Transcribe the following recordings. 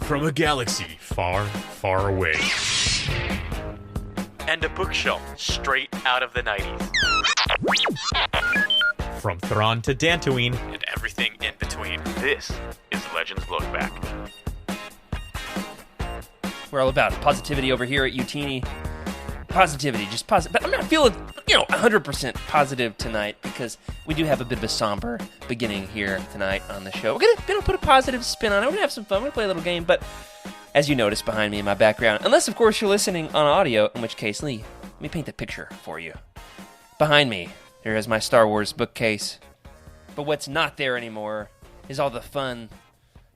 from a galaxy far, far away. And a bookshelf straight out of the 90s. From Thrawn to Dantooine. And everything in between. This is Legends Look Back. We're all about positivity over here at Utini. Positivity, just positive. But I'm not feeling, 100% positive tonight because we do have a bit of a somber beginning here tonight on the show. We're gonna put a positive spin on it. We're gonna have some fun. We're gonna play a little game, but as you notice behind me in my background, unless of course you're listening on audio, in which case, Lee, let me paint the picture for you. Behind me, there is my Star Wars bookcase. But what's not there anymore is all the fun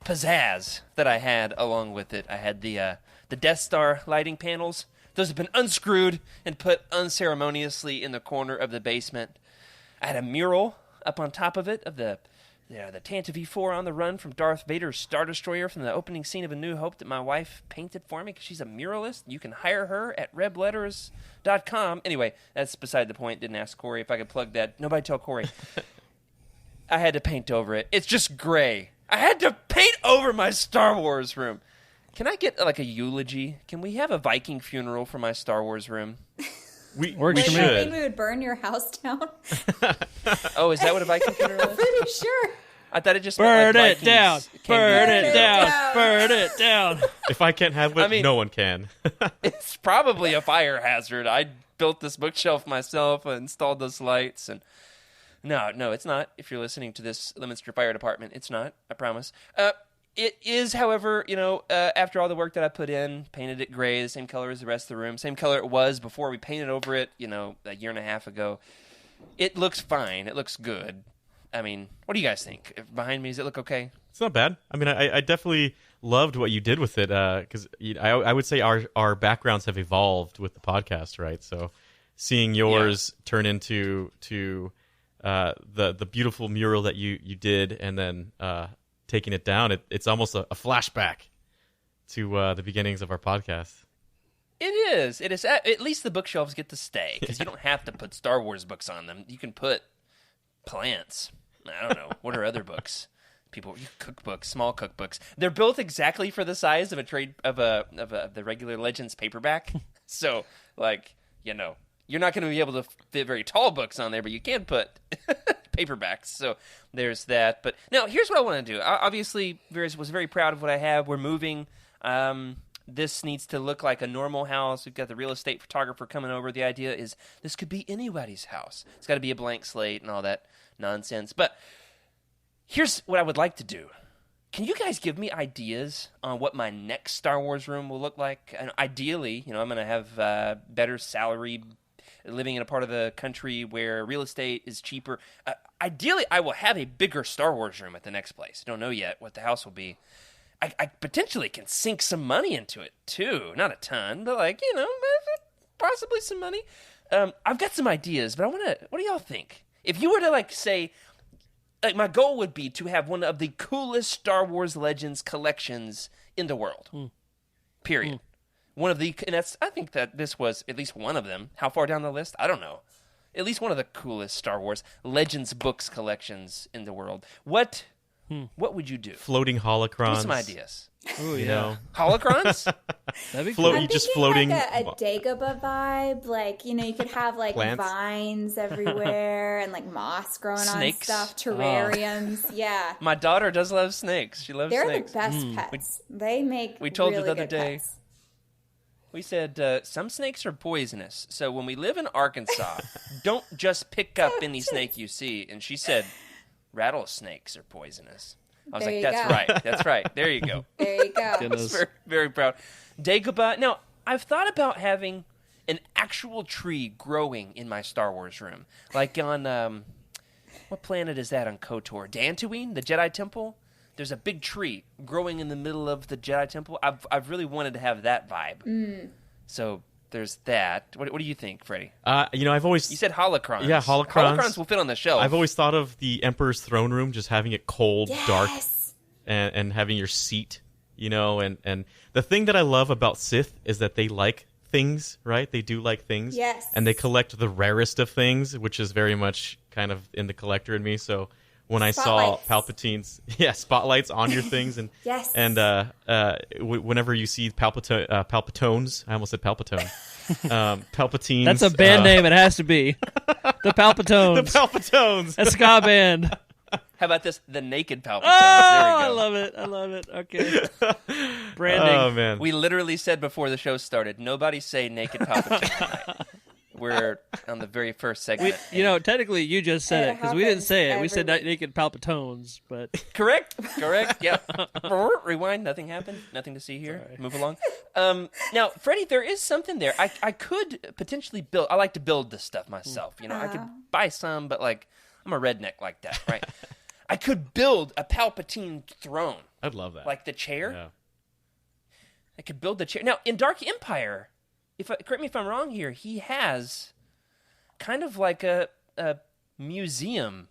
pizzazz that I had along with it. I had the Death Star lighting panels. Those have been unscrewed and put unceremoniously in the corner of the basement. I had a mural up on top of it of the Tantive V4 on the run from Darth Vader's Star Destroyer from the opening scene of A New Hope that my wife painted for me because she's a muralist. You can hire her at rebletters.com. Anyway, that's beside the point. Didn't ask Corey if I could plug that. Nobody tell Corey. I had to paint over it. It's just gray. I had to paint over my Star Wars room. Can I get like a eulogy? Can we have a Viking funeral for my Star Wars room? We I should. think we would burn your house down. Oh, is that what a Viking funeral is? Pretty sure. I thought it just Burn meant like it Vikings down. came Burn here. it down. Burn it down. If I can't have it, I mean- no one can. It's probably a fire hazard. I built this bookshelf myself. I installed those lights, and no, it's not. If you're listening to this, Leominster Fire Department, it's not. I promise. It is, however, after all the work that I put in, painted it gray, the same color as the rest of the room, same color it was before we painted over it, a year and a half ago. It looks fine. It looks good. I mean, what do you guys think? Behind me, does it look okay? It's not bad. I mean, I definitely loved what you did with it because I would say our backgrounds have evolved with the podcast, right? So seeing yours turn into the beautiful mural that you did, and then taking it down, it's almost a flashback to the beginnings of our podcast. It is. It is. At least the bookshelves get to stay because you don't have to put Star Wars books on them. You can put plants. I don't know. What are other books? Cookbooks, small cookbooks. They're built exactly for the size of the regular Legends paperback. So, you're not going to be able to fit very tall books on there, but you can put paperbacks. So there's that. But now here's what I want to do. I obviously was very proud of what I have. We're moving. This needs to look like a normal house. We've got the real estate photographer coming over. The idea is this could be anybody's house. It's got to be a blank slate and all that nonsense. But here's what I would like to do. Can you guys give me ideas on what my next Star Wars room will look like? And ideally, I'm going to have better salary, living in a part of the country where real estate is cheaper. Ideally, I will have a bigger Star Wars room at the next place. I don't know yet what the house will be. I potentially can sink some money into it, too. Not a ton, but, possibly some money. I've got some ideas, but what do y'all think? If you were to, say, my goal would be to have one of the coolest Star Wars Legends collections in the world. Period. One of the, and I think that this was at least one of them. How far down the list? I don't know. At least one of the coolest Star Wars Legends books collections in the world. What would you do? Floating holocrons. Give me some ideas. Oh, yeah. Holocrons? That'd be Float- cool. you just floating. Like a Dagobah vibe. You could have Plants. vines everywhere and moss growing Snakes. on stuff, terrariums. Yeah. My daughter does love snakes. She loves They're snakes. the best pets. They make we told really the other good day- pets. We said some snakes are poisonous. So when we live in Arkansas, don't just pick up any snake you see. And she said, rattlesnakes are poisonous. I was There like, you that's go. right. That's right. There you go. There you go. I was very, very proud. Dagobah. Now, I've thought about having an actual tree growing in my Star Wars room. Like on, what planet is that on KOTOR? Dantooine, the Jedi Temple? There's a big tree growing in the middle of the Jedi Temple. I've really wanted to have that vibe. So there's that. What do you think, Freddie? I've always... You said holocrons. Yeah, holocrons. Holocrons will fit on the shelf. I've always thought of the Emperor's throne room, just having it cold, dark, Yes. and having your seat, and the thing that I love about Sith is that they like things, right? They do like things. Yes. And they collect the rarest of things, which is very much kind of in the collector in me. So when I saw Spotlights. Palpatine's spotlights on your things, and Yes. and whenever you see Palpatones, I almost said Palpatone. Palpatine's. That's a band name. It has to be the Palpatones. The Palpatones. A ska band. How about this? The Naked Palpatones. Oh, There I we go. love it. I love it. Okay. Branding. Oh man. We literally said before the show started, nobody say Naked Palpatone tonight. We're on the very first segment. Technically, you just said it because we didn't say it. We said every week. naked Palpatones, but Correct. Yep. Rewind. Nothing happened. Nothing to see here. Sorry. Move along. Now, Freddie, there is something there. I could potentially build. I like to build this stuff myself. I could buy some, but I'm a redneck like that, right? I could build a Palpatine throne, I'd love that. like the chair. Yeah. I could build the chair. Now, in Dark Empire, correct me if I'm wrong here, he has kind of like a museum,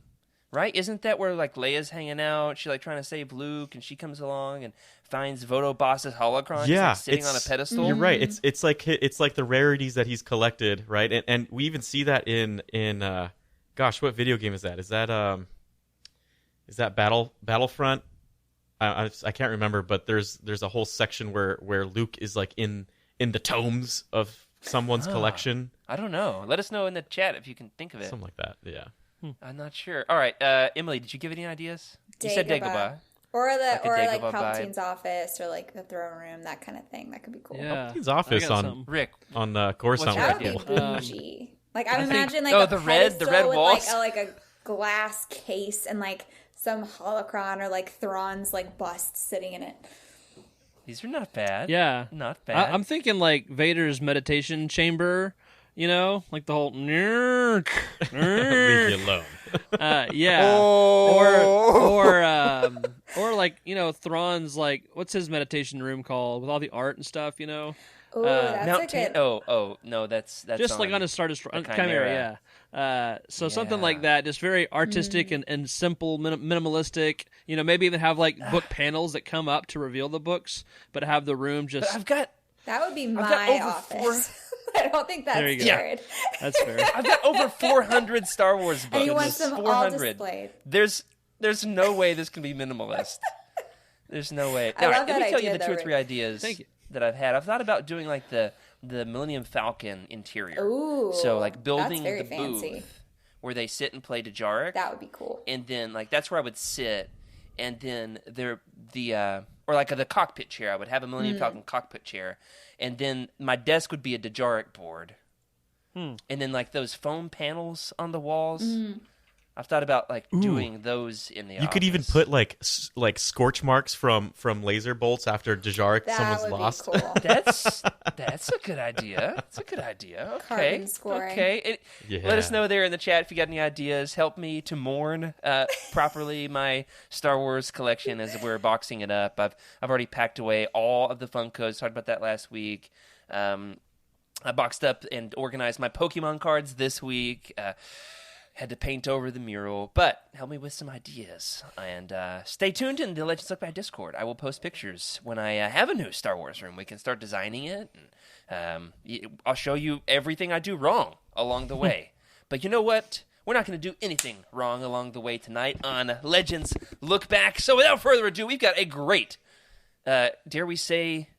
right? Isn't that where Leia's hanging out? She's trying to save Luke, and she comes along and finds Voto Boss's holocron. Yeah, He's sitting on a pedestal. You're right. It's like the rarities that he's collected, right? And we even see that in gosh, what video game is that? Is that Battlefront? I can't remember, but there's a whole section where Luke is in the tomes of someone's collection. I don't know. Let us know in the chat if you can think of it. Something like that. Yeah. I'm not sure. All right, Emily, did you give any ideas? You said Dagobah. Or Dagobah Palpatine's office, or the throne room, that kind of thing. That could be cool. yeah. His office I got on something. Rick, Coruscant. What's That your would be idea? bougie. I imagine oh, a the red pedestal with walls? a glass case and some holocron or Thrawn's bust sitting in it. these are not bad. Yeah. Not bad. I'm thinking Vader's meditation chamber, the whole Leave you alone. yeah. Or Thrawn's what's his meditation room called with all the art and stuff, Ooh, that's Mount a good. no, that's just on a Star Destroyer, Chimera, yeah. So something like that, just very artistic and simple, minimalistic. Maybe even have book panels that come up to reveal the books, but have the room just. But I've got That would be got my over office. I don't think There that's you go. Jared. That's fair. I've got over 400 Star Wars books. And he wants them all 400. displayed. There's no way this can be minimalist. There's no way. I All love right, let that me tell you idea, the two or though, three Rick. ideas Thank you. that I've had. I've thought about doing the Millennium Falcon interior. Ooh, So building that's very the fancy. booth where they sit and play Dejaric. That would be cool. And then that's where I would sit, and then the cockpit chair. I would have a Millennium Falcon cockpit chair, and then my desk would be a Dejaric board, and then those foam panels on the walls. I've thought about doing those in the office. You could even put scorch marks from laser bolts after Dejaric That someone's would lost. be cool. That's a good idea. That's a good idea. Okay. Carbon scoring. Okay. Yeah. Let us know there in the chat if you got any ideas. Help me to mourn properly my Star Wars collection as we're boxing it up. I've already packed away all of the Funkos. Talked about that last week. I boxed up and organized my Pokemon cards this week. Had to paint over the mural, but help me with some ideas. And stay tuned in the Legends Look Back Discord. I will post pictures when I have a new Star Wars room. We can start designing it. And, I'll show you everything I do wrong along the way. But you know what? We're not going to do anything wrong along the way tonight on Legends Look Back. So without further ado, we've got a great, dare we say,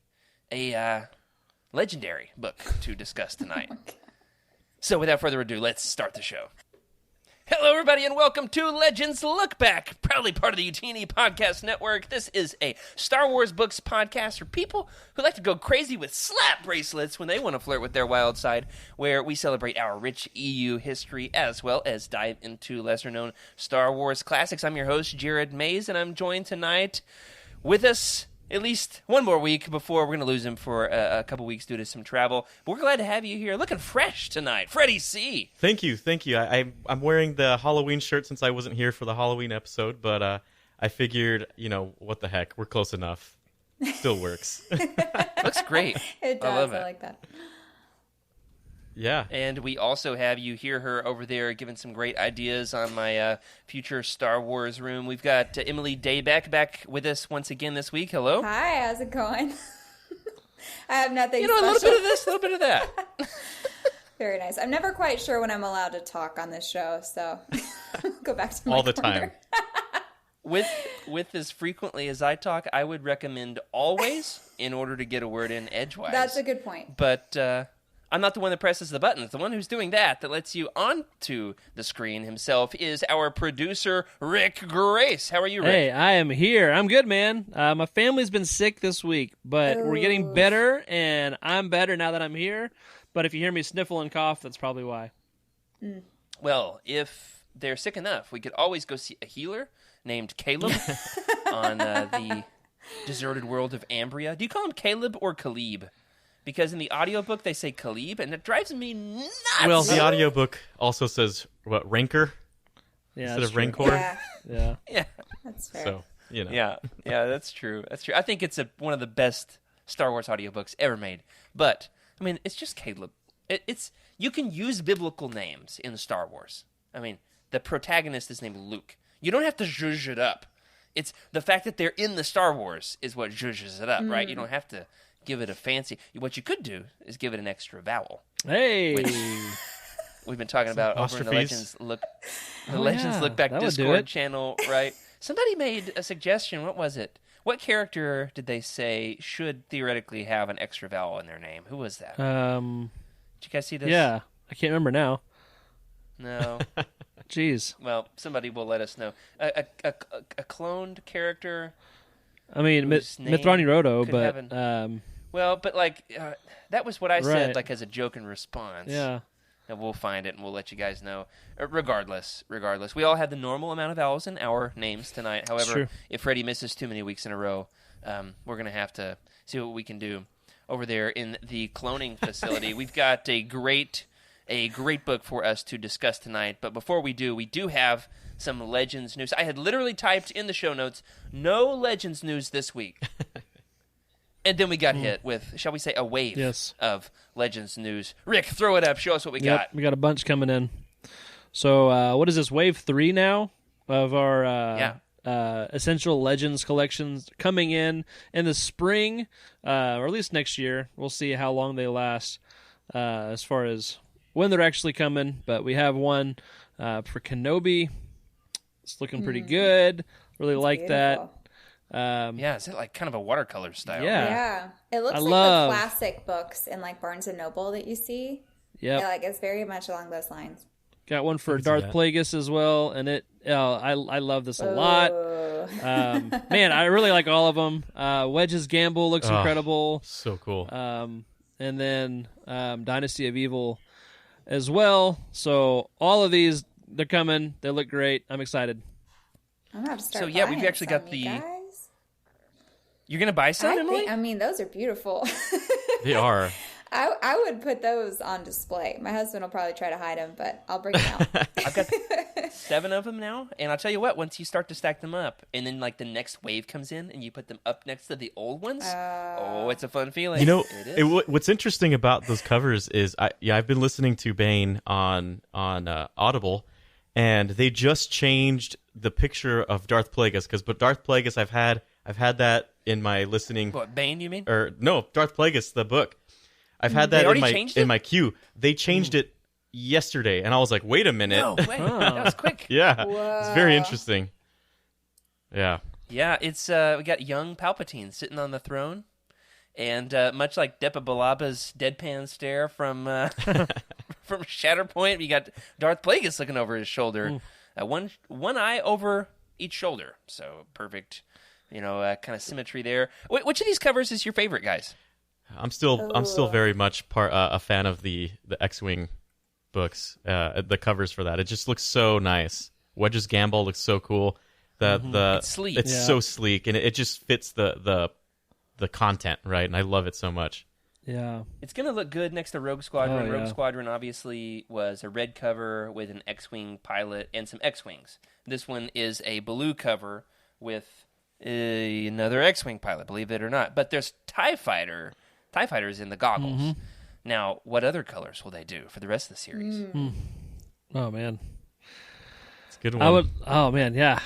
a legendary book to discuss tonight. So without further ado, let's start the show. Hello, everybody, and welcome to Legends Look Back, proudly part of the UTNE Podcast Network. This is a Star Wars books podcast for people who like to go crazy with slap bracelets when they want to flirt with their wild side, where we celebrate our rich EU history as well as dive into lesser-known Star Wars classics. I'm your host, Jared Mays, and I'm joined tonight with us at least one more week before we're going to lose him for a couple weeks due to some travel. But we're glad to have you here, looking fresh tonight. Freddie C. Thank you. I'm wearing the Halloween shirt since I wasn't here for the Halloween episode, but I figured, what the heck, we're close enough. Still works. Looks great. It does. I love it. I like that. Yeah. And we also have you hear her over there giving some great ideas on my future Star Wars room. We've got Emily Daybeck back with us once again this week. Hello. Hi, how's it going? I have nothing A special. little bit of this, a little bit of that. Very nice. I'm never quite sure when I'm allowed to talk on this show, so go back to my All the corner. time. with as frequently as I talk, I would recommend always in order to get a word in edgewise. That's a good point. But I'm not the one that presses the buttons. The one who's doing that lets you onto the screen himself is our producer, Rick Grace. How are you, Rick? Hey, I am here. I'm good, man. My family's been sick this week, but we're getting better, and I'm better now that I'm here. But if you hear me sniffle and cough, that's probably why. Well, if they're sick enough, we could always go see a healer named Caleb on the deserted world of Ambria. Do you call him Caleb or Caleb? Because in the audiobook they say Caleb, and it drives me nuts. Well, the audiobook also says, Rancor? Instead of Rancor? Yeah. Yeah. That's fair. So, you know. Yeah, that's true. That's true. I think it's one of the best Star Wars audiobooks ever made. But, I mean, it's just Caleb. It's you can use biblical names in Star Wars. I mean, the protagonist is named Luke. You don't have to zhuzh it up. It's the fact that they're in the Star Wars is what zhuzhes it up, right? You don't have to give it a fancy. What you could do is give it an extra vowel. Hey. We've been talking about over in the Legends Look Back that would do Discord it. channel, right? Somebody made a suggestion. What was it? What character did they say should theoretically have an extra vowel in their name? Who was that? Did you guys see this? Yeah. I can't remember now. No. Jeez. Well, somebody will let us know. A cloned character. I mean, whose name Mithrani Roto, could but have well, but like that was what I Right. said, like as a joke in response. yeah. And we'll find it and we'll let you guys know. Regardless, we all had the normal amount of vowels in our names tonight. However, True. if Freddie misses too many weeks in a row, we're gonna have to see what we can do over there in the cloning facility. We've got a great book for us to discuss tonight. But before we do have some Legends news. I had literally typed in the show notes, no Legends news this week. And then we got hit with, shall we say, a wave of Legends news. Rick, throw it up. Show us what we got. We got a bunch coming in. So what is this, wave 3 now of our Essential Legends collections coming in the spring, or at least next year. We'll see how long they last as far as when they're actually coming. But we have one for Kenobi. It's looking pretty good. Really It's like beautiful. that. Is it like kind of a watercolor style? Yeah. It looks I like love- the classic books in like Barnes and Noble that you see. Yep. Yeah, like it's very much along those lines. Got one for see Darth that. Plagueis as well, and I love this a lot. Oh. Man, I really like all of them. Wedge's Gamble looks incredible. So cool. And then Dynasty of Evil as well. So all of these, they're coming. They look great. I'm excited. I'm gonna have to start So, yeah, we've buying actually some, got you the- guys. You're going to buy some, Emily? I mean, those are beautiful. They are. I would put those on display. My husband will probably try to hide them, but I'll bring them out. I've got 7 of them now, and I'll tell you what, once you start to stack them up, and then like the next wave comes in, and you put them up next to the old ones, it's a fun feeling. You know, it is. what's interesting about those covers is, I've been listening to Bane on Audible, and they just changed the picture of Darth Plagueis, but Darth Plagueis, I've had that in my listening. What, Bane, you mean? Or no, Darth Plagueis, the book. I've had They that already changed it? in my queue. They changed it yesterday, and I was like, wait a minute. No way. That was quick. Yeah, it's very interesting. Yeah. Yeah, it's we got young Palpatine sitting on the throne, and much like Depa Balaba's deadpan stare from from Shatterpoint, we got Darth Plagueis looking over his shoulder, one eye over each shoulder, so perfect, kind of symmetry there. Which of these covers is your favorite, guys? I'm still very much a fan of the X-Wing books, the covers for that. It just looks so nice. Wedge's Gamble looks so cool. It's sleek. It's so sleek, and it just fits the content, right? And I love it so much. Yeah. It's going to look good next to Rogue Squadron. Oh, yeah. Rogue Squadron obviously was a red cover with an X-Wing pilot and some X-Wings. This one is a blue cover with another X-Wing pilot, believe it or not. But there's TIE Fighters in the goggles. Now, what other colors will they do for the rest of the series? Oh, man. It's a good one. Oh, man, yeah.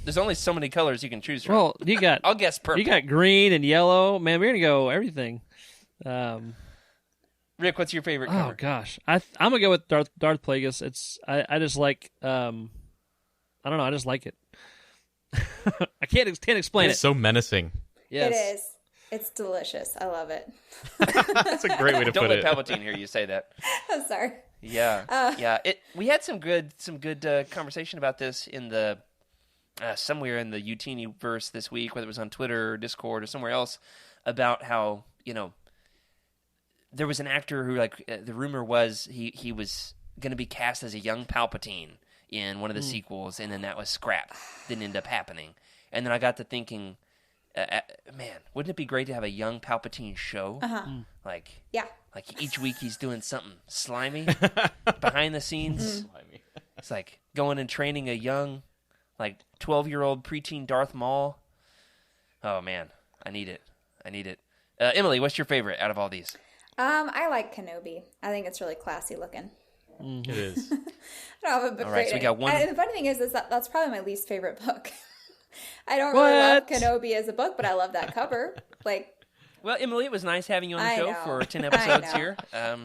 There's only so many colors you can choose from. Well, you got I'll guess purple. you got green and yellow. Man, we're going to go everything. Rick, what's your favorite Oh cover? gosh, I'm gonna go with Darth Plagueis. I just like I don't know, I just like it. I can't explain It's it. so menacing. Yes. It is. It's delicious. I love it. That's a great way to Don't put let it. Palpatine hear you say that. I'm sorry. Yeah, yeah. We had some good conversation about this in the somewhere in the Utini verse this week, whether it was on Twitter or Discord or somewhere else, about how there was an actor who the rumor was he was going to be cast as a young Palpatine in one of the sequels, and then that was scrapped. Didn't end up happening. And then I got to thinking, man, wouldn't it be great to have a young Palpatine show? Yeah. Like each week he's doing something slimy behind the scenes. It's like going and training a young, 12-year-old preteen Darth Maul. Oh man, I need it. Emily, what's your favorite out of all these? I like Kenobi. I think it's really classy looking. It is. I don't have a book All right, so we got one. And the funny thing is that's probably my least favorite book. I don't really love Kenobi as a book, but I love that cover. Well, Emily, it was nice having you on the I show know. for 10 episodes here.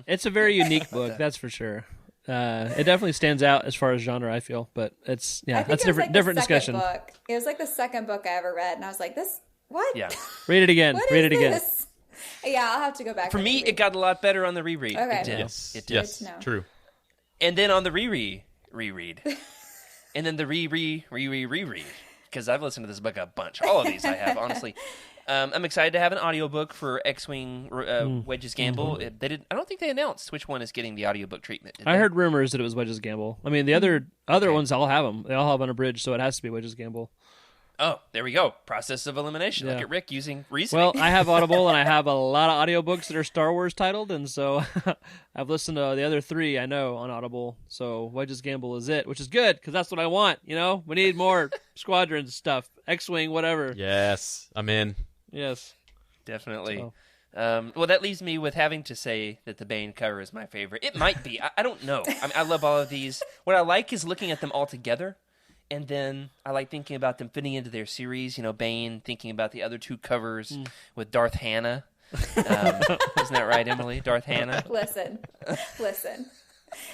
It's a very unique book, that's for sure. It definitely stands out as far as genre, I feel, but it's that's a different discussion. Book. It was like the second book I ever read, and I was like, "This what? Yeah. Read it again. What Read is it again. this?" Yeah, I'll have to go back. For and me, reread. it got a lot better on the reread. Okay. It did. Yes. It did. Yes. Good to know. True. And then on the reread, and then the reread, because I've listened to this book a bunch. All of these I have, honestly. I'm excited to have an audiobook for X-Wing Wedge's Gamble. They did. I don't think they announced which one is getting the audiobook treatment. did I they? heard rumors that it was Wedge's Gamble. I mean, the other ones all have them. They all have unabridged, so it has to be Wedge's Gamble. Oh, there we go. Process of elimination. Yeah. Look at Rick using reasoning. Well, I have Audible, and I have a lot of audiobooks that are Star Wars titled, and so I've listened to the other 3 I know on Audible. So Wedge's Gamble is it, which is good, because that's what I want, We need more Squadrons stuff. X-Wing, whatever. Yes. I'm in. Yes. Definitely. So. Well, that leaves me with having to say that the Bane cover is my favorite. It might be. I don't know. I love all of these. What I like is looking at them all together, and then I like thinking about them fitting into their series. Bane, thinking about the other 2 covers with Darth Hannah. Isn't that right, Emily? Darth Hannah? Listen.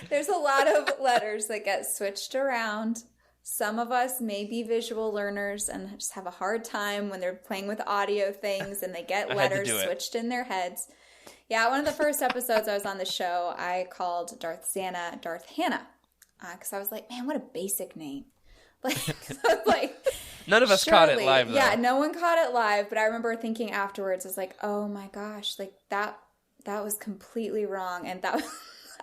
There's a lot of letters that get switched around. Some of us may be visual learners and just have a hard time when they're playing with audio things and they get letters switched in their heads. Yeah, one of the first episodes I was on the show, I called Darth Xana Darth Hannah because I was like, man, what a basic name. None of us caught it live, though. Yeah, no one caught it live, but I remember thinking afterwards, I was like, oh my gosh, that was completely wrong, and that was...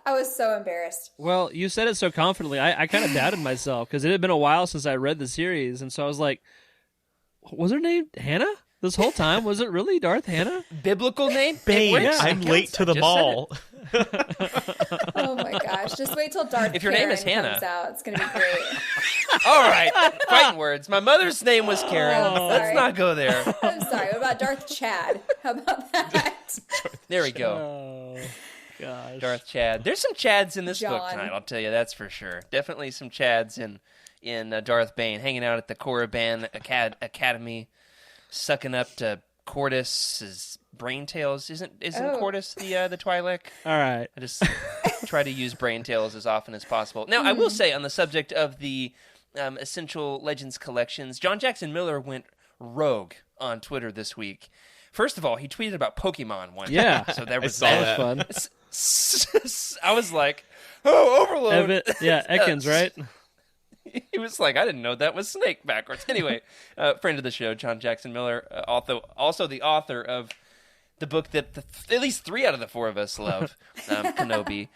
I was so embarrassed. Well, you said it so confidently. I kind of doubted myself because it had been a while since I read the series, and so I was like, was her name Hannah this whole time? Was it really Darth Hannah? Biblical name? Bane. Yeah, I'm late to the just mall. Oh my gosh! Just wait till Darth If your name is Karen Hannah. comes out. It's gonna be great. All right. Fighting words. My mother's name was Karen. Oh, Let's sorry. not go there. I'm sorry. What about Darth Chad? How about that? There we go. Oh, gosh. Darth Chad. There's some Chads in this book John. tonight, I'll tell you, that's for sure. Definitely some Chads in Darth Bane, hanging out at the Korriban Academy, sucking up to Cordis's brain tails. Isn't Cordis the Twi'lek? All right. I just try to use brain tails as often as possible. Now, I will say, on the subject of the Essential Legends collections, John Jackson Miller went rogue on Twitter this week. First of all, he tweeted about Pokemon one Yeah. time. So there was saw that. that. Fun. I was like, oh, overload. Ekans, right? He was like, I didn't know that was Snake backwards. Anyway, friend of the show, John Jackson Miller, also the author of the book that at least 3 out of the 4 of us love, Kenobi.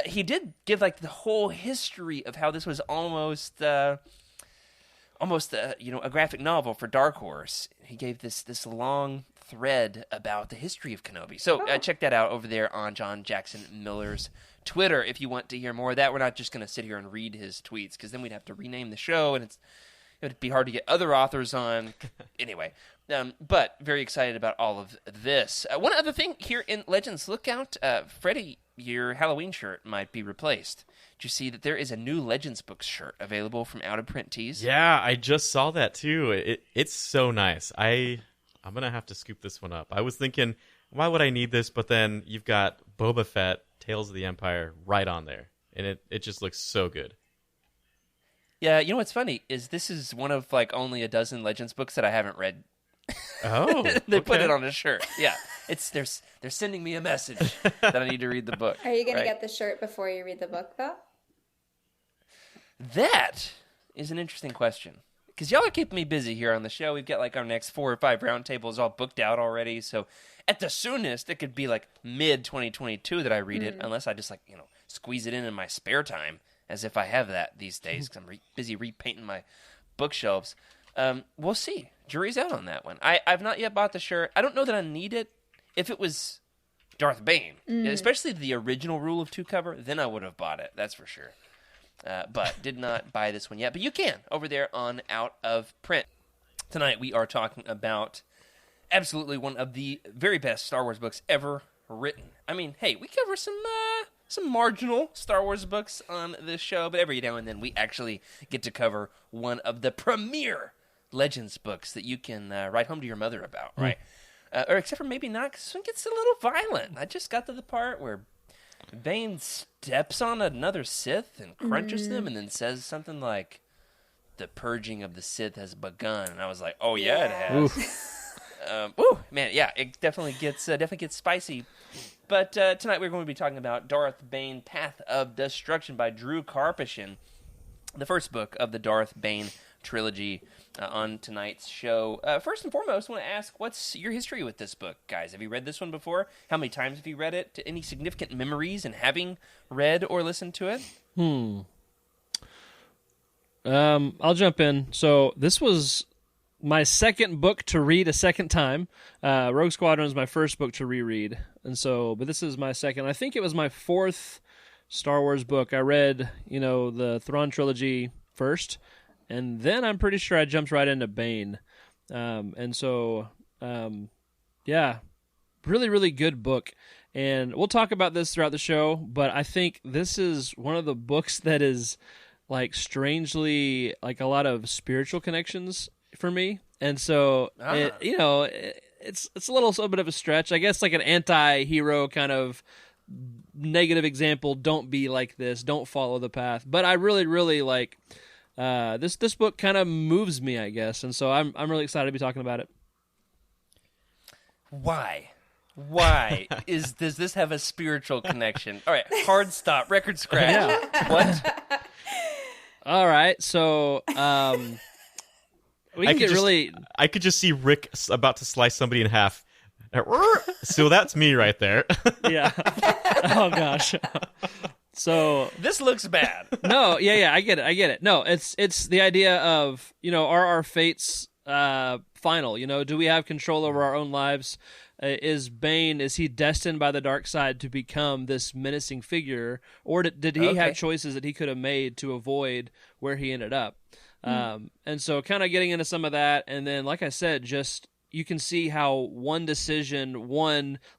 He did give the whole history of how this was almost a graphic novel for Dark Horse. He gave this long thread about the history of Kenobi. So check that out over there on John Jackson Miller's Twitter if you want to hear more of that. We're not just going to sit here and read his tweets because then we'd have to rename the show and it would be hard to get other authors on. Anyway, but very excited about all of this. One other thing here in Legends Lookout, Freddie, your Halloween shirt might be replaced. Did you see that there is a new Legends Books shirt available from Out of Print Tees? Yeah, I just saw that too. It's so nice. I'm going to have to scoop this one up. I was thinking, why would I need this? But then you've got Boba Fett, Tales of the Empire right on there. And it just looks so good. Yeah, you know what's funny is this is one of like only a dozen Legends books that I haven't read. Oh, they put okay. it on a shirt. Yeah, they're sending me a message that I need to read the book. Are you going right? to get the shirt before you read the book, though? That is an interesting question. Because y'all are keeping me busy here on the show. We've got like our next 4 or 5 roundtables all booked out already. So at the soonest, it could be like mid-2022 that I read it, unless I just like, squeeze it in my spare time, as if I have that these days, because I'm busy repainting my bookshelves. We'll see. Jury's out on that one. I've not yet bought the shirt. I don't know that I need it. If it was Darth Bane, especially the original Rule of 2 cover, then I would have bought it. That's for sure. But did not buy this one yet. But you can over there on Out of Print. Tonight we are talking about absolutely one of the very best Star Wars books ever written. I mean, hey, we cover some marginal Star Wars books on this show, but every now and then we actually get to cover one of the premier Legends books that you can write home to your mother about, right? Or except for maybe not, because this one gets a little violent. I just got to the part where Bane steps on another Sith and crunches them and then says something like, "The purging of the Sith has begun." And I was like, oh, yeah. It has. Man, yeah, it definitely gets spicy. But tonight we're going to be talking about Darth Bane, Path of Destruction by Drew Karpyshyn, the first book of the Darth Bane trilogy on tonight's show. First and foremost, I want to ask, what's your history with this book, guys? Have you read this one before? How many times have you read it? Any significant memories in having read or listened to it? I'll jump in. So this was my second book to read a second time. Rogue Squadron was my first book to reread, but this is my second. I think it was my fourth Star Wars book. I read, the Thrawn trilogy first, and then I'm pretty sure I jumped right into Bane. Really, really good book. And we'll talk about this throughout the show, but I think this is one of the books that is like strangely like a lot of spiritual connections for me. And so it's a little bit of a stretch, I guess, like an anti-hero kind of negative example. Don't be like this, don't follow the path. But I really, really like this book kind of moves me, I guess. And so I'm really excited to be talking about it. Why does this have a spiritual connection? All right, hard stop, record scratch. Yeah. What? All right, so we can get really. I could just see Rick about to slice somebody in half. So that's me right there. Yeah. Oh gosh. So this looks bad. No, yeah, I get it. No, it's the idea of, are our fates final? Do we have control over our own lives? Is Bane, is he destined by the dark side to become this menacing figure, or did he have choices that he could have made to avoid where he ended up? And so kind of getting into some of that, and then, like I said, just you can see how one decision,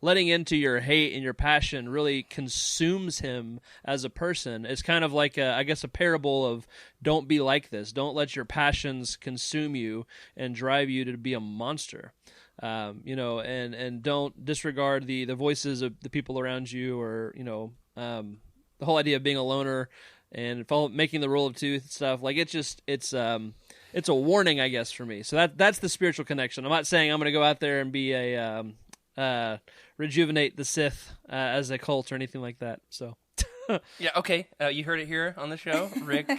letting into your hate and your passion really consumes him as a person. It's kind of like, a parable of don't be like this. Don't let your consume you and drive you to be a monster. And don't disregard the voices of the people around you, or, the whole idea of being a loner and making the rule of two stuff. Like, it's a warning, I guess, for me. So that's the spiritual connection. I'm not saying I'm going to go out there and be rejuvenate the Sith as a cult or anything like that. So. Yeah, okay. You heard it here on the show. Rick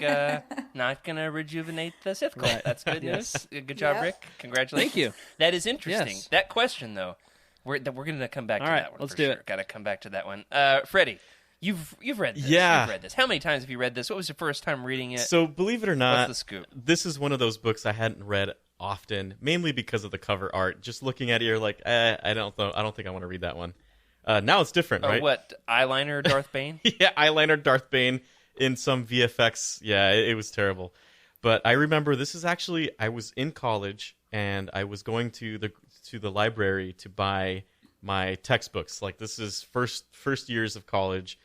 not going to rejuvenate the Sith cult. Right. That's good news. Good job, Rick. Congratulations. Thank you. That is interesting. Yes. That question, though, we're going to come back to that one. Let's for do sure. it. Got to come back to that one. Freddie, you've read this. Yeah. You've read this. How many times have you read this? What was your first time reading it? So believe it or not, what's the scoop? This is one of those books I hadn't read often, mainly because of the cover art. Just looking at it, you're like, I don't think I want to read that one. Now it's different, right? What, eyeliner Darth Bane? Yeah, eyeliner Darth Bane in some VFX. Yeah, it was terrible. But I remember this is actually, I was in college and I was going to the library to buy my textbooks. Like, this is first years of college.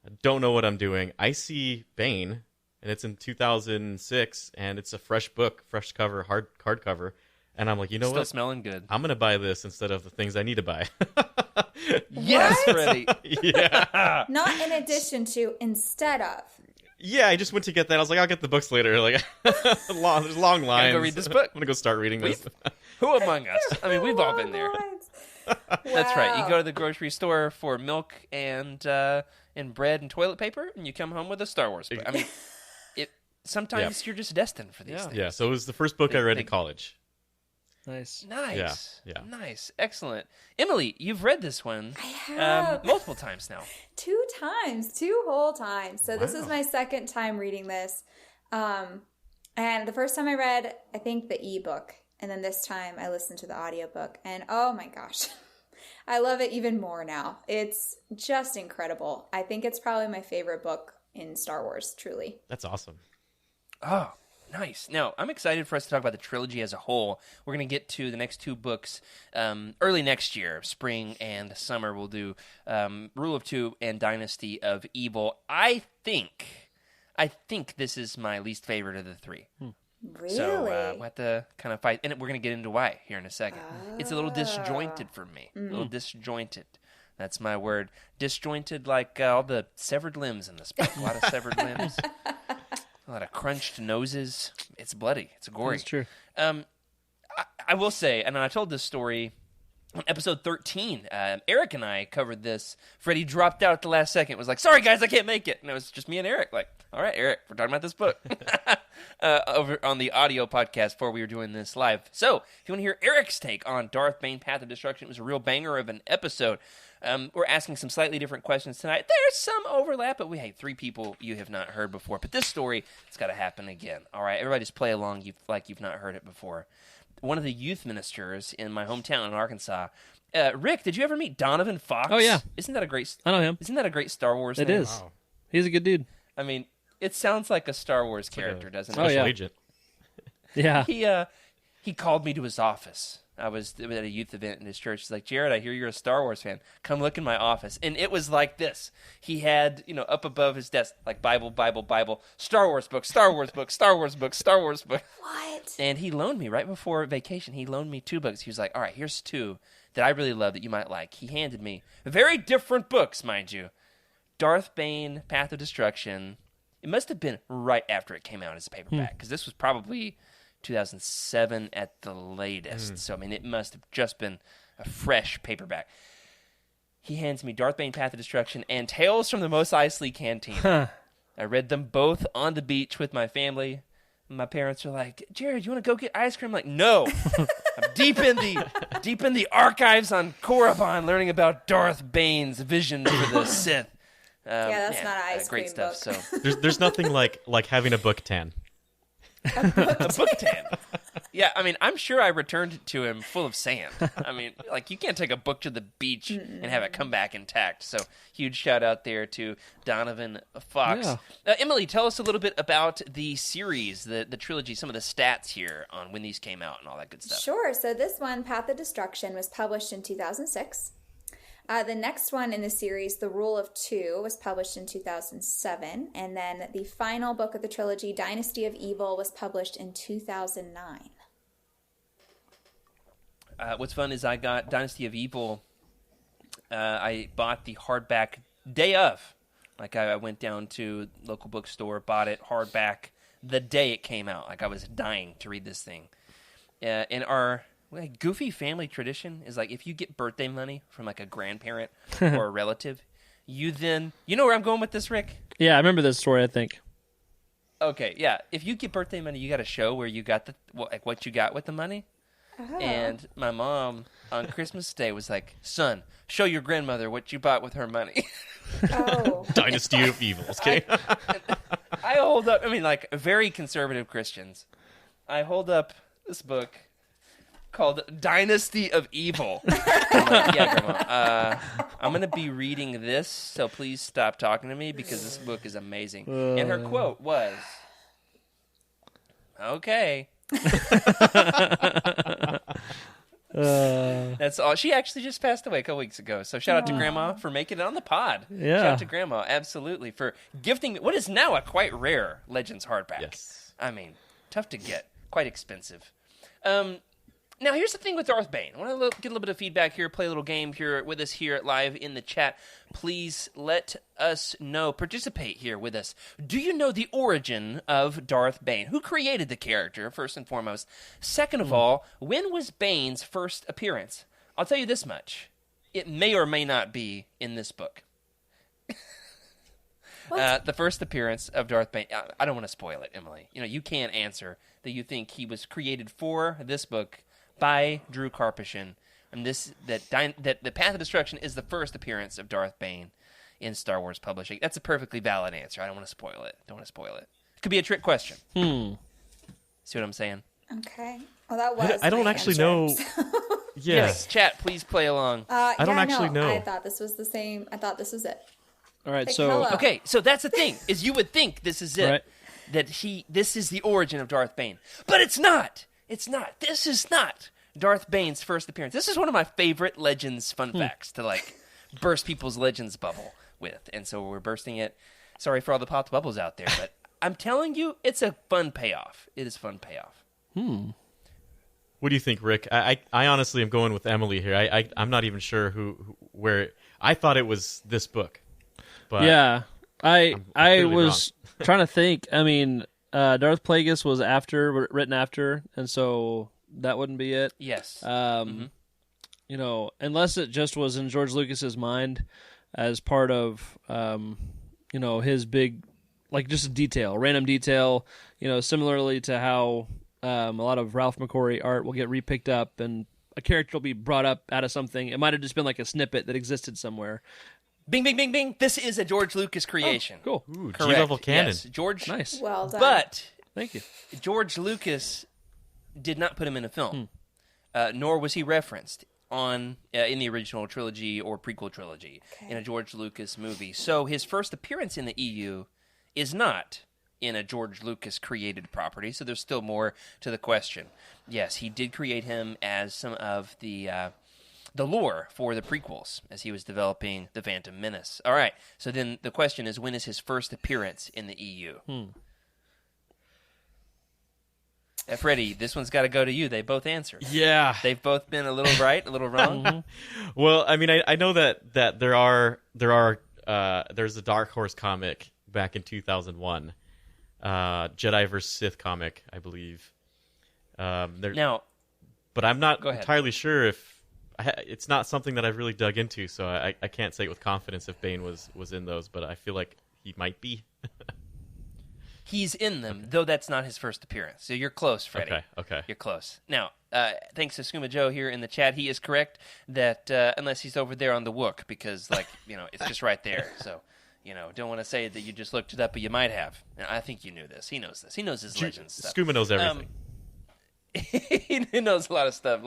I don't know what I'm doing. I see Bane, and it's in 2006, and it's a fresh book, fresh cover, hardcover. And I'm like, you know Still what? smelling good. I'm going to buy this instead of the things I need to buy. Yes, What? Freddie. Yeah. Not in addition to, instead of. Yeah, I just went to get that. I was like, I'll get the books later. Like, there's long lines. Go read this book. I'm gonna go start reading this. Who among us? I mean, we've all been there. That's right. You Wow. go to the grocery store for milk and bread and toilet paper, and you come home with a Star Wars book. I mean, sometimes you're just destined for these things. Yeah, so it was the first book I read in college. Nice. Nice. Yeah. Nice. Excellent. Emily, you've read this one I have. multiple times now. 2 times, 2 whole times. So this is Wow. my second time reading this. And the first time I read, I think, the ebook. And then this time I listened to the audiobook. And oh my gosh, I love it even more now. It's just incredible. I think it's probably my favorite book in Star Wars, truly. That's awesome. Oh, nice. Now, I'm excited for us to talk about the trilogy as a whole. We're going to get to the next 2 books early next year, spring and summer. We'll do Rule of Two and Dynasty of Evil. I think this is my least favorite of the 3. Really? So we'll have to kind of fight. And we're going to get into why here in a second. It's a little disjointed for me. A little disjointed. That's my word. Disjointed like all the severed limbs in this book. A lot of severed limbs. A lot of crunched noses. It's bloody. It's gory. That's true. I will say, and I told this story on episode 13. Eric and I covered this. Freddie dropped out at the last second. Was like, sorry, guys, I can't make it. And it was just me and Eric. Like, all right, Eric, we're talking about this book. Over on the audio podcast before we were doing this live. So, if you want to hear Eric's take on Darth Bane, Path of Destruction, it was a real banger of an episode. We're asking some slightly different questions tonight. There's some overlap, but we have 3 people you have not heard before. But this story, it's got to happen again. All right, everybody just play along like you've not heard it before. One of the youth ministers in my hometown in Arkansas. Rick, did you ever meet Donovan Fox? Oh, yeah. Isn't that a great? I know him. Isn't that a great Star Wars It name? is. Wow. He's a good dude. I mean, it sounds like a Star Wars character, doesn't it? Oh, yeah. Agent. Yeah. He called me to his office. I was at a youth event in his church. He's like, Jared, I hear you're a Star Wars fan. Come look in my office. And it was like this. He had, up above his desk, like Bible, Star Wars book, Star Wars book, Star Wars book, Star Wars book. What? And he loaned me, right before vacation, he loaned me 2 books. He was like, all right, here's 2 that I really love that you might like. He handed me very different books, mind you. Darth Bane, Path of Destruction. It must have been right after it came out as a paperback, because this was probably 2007 at the latest. So, I mean, it must have just been a fresh paperback. He hands me Darth Bane, Path of Destruction, and Tales from the Mos Eisley Cantina. I read them both on the beach with my family. My parents are like, Jared, you want to go get ice cream? I'm like, no. I'm deep in the archives on Korriban learning about Darth Bane's vision for the Sith. Yeah, that's not an ice great cream stuff. book. So There's nothing like having a book tan. a book tan. Yeah, I mean, I'm sure I returned it to him full of sand. I mean, like, you can't take a book to the beach and have it come back intact. So, huge shout out there to Donovan Fox. Yeah. Emily, tell us a little bit about the series, the trilogy, some of the stats here on when these came out and all that good stuff. Sure. So this one, Path of Destruction, was published in 2006. The next one in the series, The Rule of Two, was published in 2007. And then the final book of the trilogy, Dynasty of Evil, was published in 2009. What's fun is I got Dynasty of Evil. I bought the hardback day of. Like, I went down to local bookstore, bought it hardback the day it came out. Like, I was dying to read this thing. In our goofy family tradition is, like, if you get birthday money from, like, a grandparent or a relative, you know where I'm going with this, Rick? Yeah, I remember this story, I think. Okay, yeah. If you get birthday money, you got to show where you got what you got with the money. Oh. And my mom on Christmas Day was like, son, show your grandmother what you bought with her money. Oh. Dynasty of Evil. Okay. I hold up, like, very conservative Christians. I hold up this book called Dynasty of Evil. I'm like, yeah, Grandma, I'm going to be reading this, so please stop talking to me because this book is amazing. And her quote was, okay. That's all. She actually just passed away a couple weeks ago, so shout out to Grandma for making it on the pod. Yeah. Shout out to Grandma, absolutely, for gifting me what is now a quite rare Legends hardback. Yes. I mean, tough to get, quite expensive. Now, here's the thing with Darth Bane. I want to get a little bit of feedback here, play a little game here with us here live in the chat. Please let us know, participate here with us. Do you know the origin of Darth Bane? Who created the character, first and foremost? Second of all, when was Bane's first appearance? I'll tell you this much. It may or may not be in this book. The first appearance of Darth Bane. I don't want to spoil it, Emily. You can't answer that you think he was created for this book by Drew Karpyshyn, and that the Path of Destruction is the first appearance of Darth Bane in Star Wars publishing. That's a perfectly valid answer. I don't want to spoil it. It could be a trick question. See what I'm saying? Okay. Well, that was. I don't actually know. Yes, chat. Please play along. I don't actually know. I thought this was the same. I thought this was it. All right. Like, So hello. Okay, so that's the thing, is you would think this is it. Right. That this is the origin of Darth Bane. But it's not. It's not. This is not Darth Bane's first appearance. This is one of my favorite Legends fun facts to burst people's Legends bubble with. And so we're bursting it. Sorry for all the popped bubbles out there, but I'm telling you, it's a fun payoff. It is fun payoff. What do you think, Rick? I honestly am going with Emily here. I'm not even sure where. I thought it was this book. But yeah, I clearly was trying to think. I mean, Darth Plagueis was written after, and so that wouldn't be it. Yes. Unless it just was in George Lucas's mind as part of, his big, just a random detail, similarly to how a lot of Ralph McQuarrie art will get repicked up and a character will be brought up out of something. It might have just been like a snippet that existed somewhere. Bing, bing, bing, bing. This is a George Lucas creation. Oh, cool. Ooh, Correct. G-level canon. Yes, George. Nice. Well done. But Thank you. George Lucas did not put him in a film, nor was he referenced in the original trilogy or prequel trilogy in a George Lucas movie. So his first appearance in the EU is not in a George Lucas created property. So there's still more to the question. Yes, he did create him as some of the lore for the prequels as he was developing The Phantom Menace. All right, so then the question is, when is his first appearance in the EU? Freddie, this one's got to go to you. They both answered. Yeah. They've both been a little right, a little wrong. Well, I mean, I know that there's a Dark Horse comic back in 2001, Jedi vs. Sith comic, I believe. Now, but I'm not go ahead. entirely sure if it's not something that I've really dug into, so I can't say with confidence if Bane was in those, but I feel like he might be. he's in them, though that's not his first appearance. So you're close, Freddie. Okay. You're close. Now, thanks to Skooma Joe here in the chat, he is correct that unless he's over there on the Wook, because, it's just right there. So, don't want to say that you just looked it up, but you might have. And I think you knew this. He knows this. He knows his Legends stuff. Skooma knows everything. He knows a lot of stuff.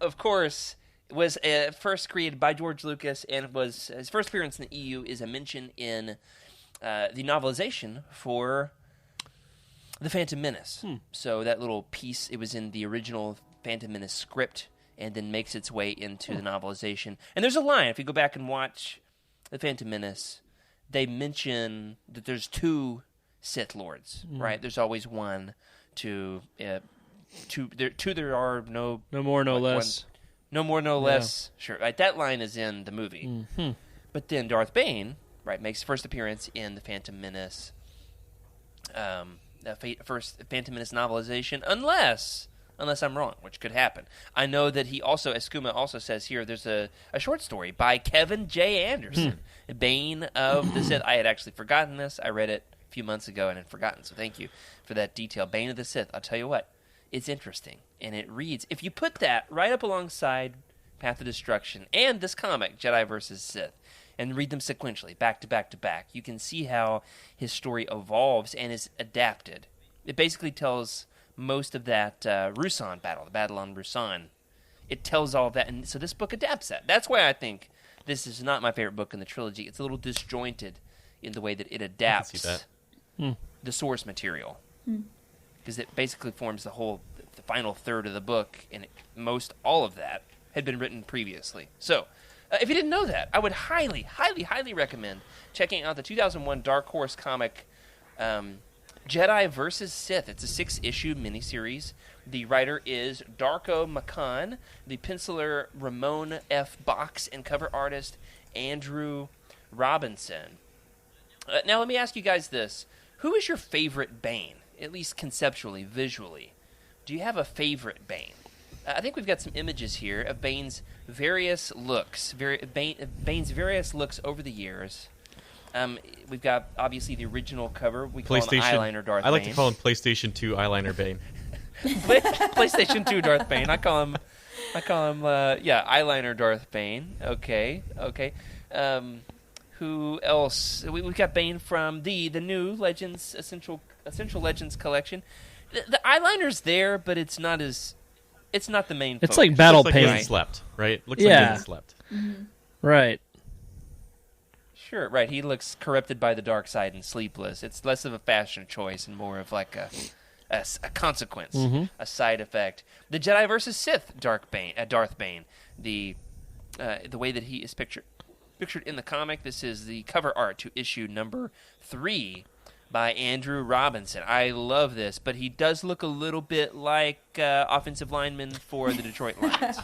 Of course, was first created by George Lucas, and was his first appearance in the EU is a mention in the novelization for The Phantom Menace. So that little piece, it was in the original Phantom Menace script, and then makes its way into the novelization. And there's a line, if you go back and watch The Phantom Menace, they mention that there's two Sith Lords, right? There's always one. There are no more, no less. No more, no less. Sure, right. That line is in the movie. But then Darth Bane, right, makes first appearance in the Phantom Menace, first Phantom Menace novelization, unless I'm wrong, which could happen. I know that he also, as Skooma also says here, there's a short story by Kevin J. Anderson, Bane of the Sith. I had actually forgotten this. I read it a few months ago and had forgotten, so thank you for that detail. Bane of the Sith. I'll tell you what, it's interesting, and it reads, if you put that right up alongside Path of Destruction and this comic, Jedi vs. Sith, and read them sequentially, back to back to back, you can see how his story evolves and is adapted. It basically tells most of that Ruusan battle, the battle on Ruusan. It tells all of that, and so this book adapts that. That's why I think this is not my favorite book in the trilogy. It's a little disjointed in the way that it adapts the source material, because it basically forms the final third of the book, and all of that had been written previously. So, if you didn't know that, I would highly, highly, highly recommend checking out the 2001 Dark Horse comic Jedi versus Sith. It's a 6-issue miniseries. The writer is Darko Makan, the penciler Ramon F. Box, and cover artist Andrew Robinson. Now let me ask you guys this. Who is your favorite Bane, at least conceptually, visually? Do you have a favorite Bane? I think we've got some images here of Bane's various looks, Bane's various looks over the years. We've got, obviously, the original cover. We call him Eyeliner Darth Bane. I like to call him PlayStation 2 Eyeliner Bane. PlayStation 2 Darth Bane. I call him, Eyeliner Darth Bane. Okay. Who else? We've got Bane from the new Legends Essential Legends collection. The eyeliner's there, but it's not the main focus. It's like battle paint. paint. Like slept, right? Looks like he slept. Mm-hmm. Right. Sure, right. He looks corrupted by the dark side and sleepless. It's less of a fashion choice and more of like a consequence, a side effect. The Jedi versus Sith, Darth Bane. The way that he is pictured in the comic. This is the cover art to issue number 3 by Andrew Robinson. I love this, but he does look a little bit like offensive lineman for the Detroit Lions,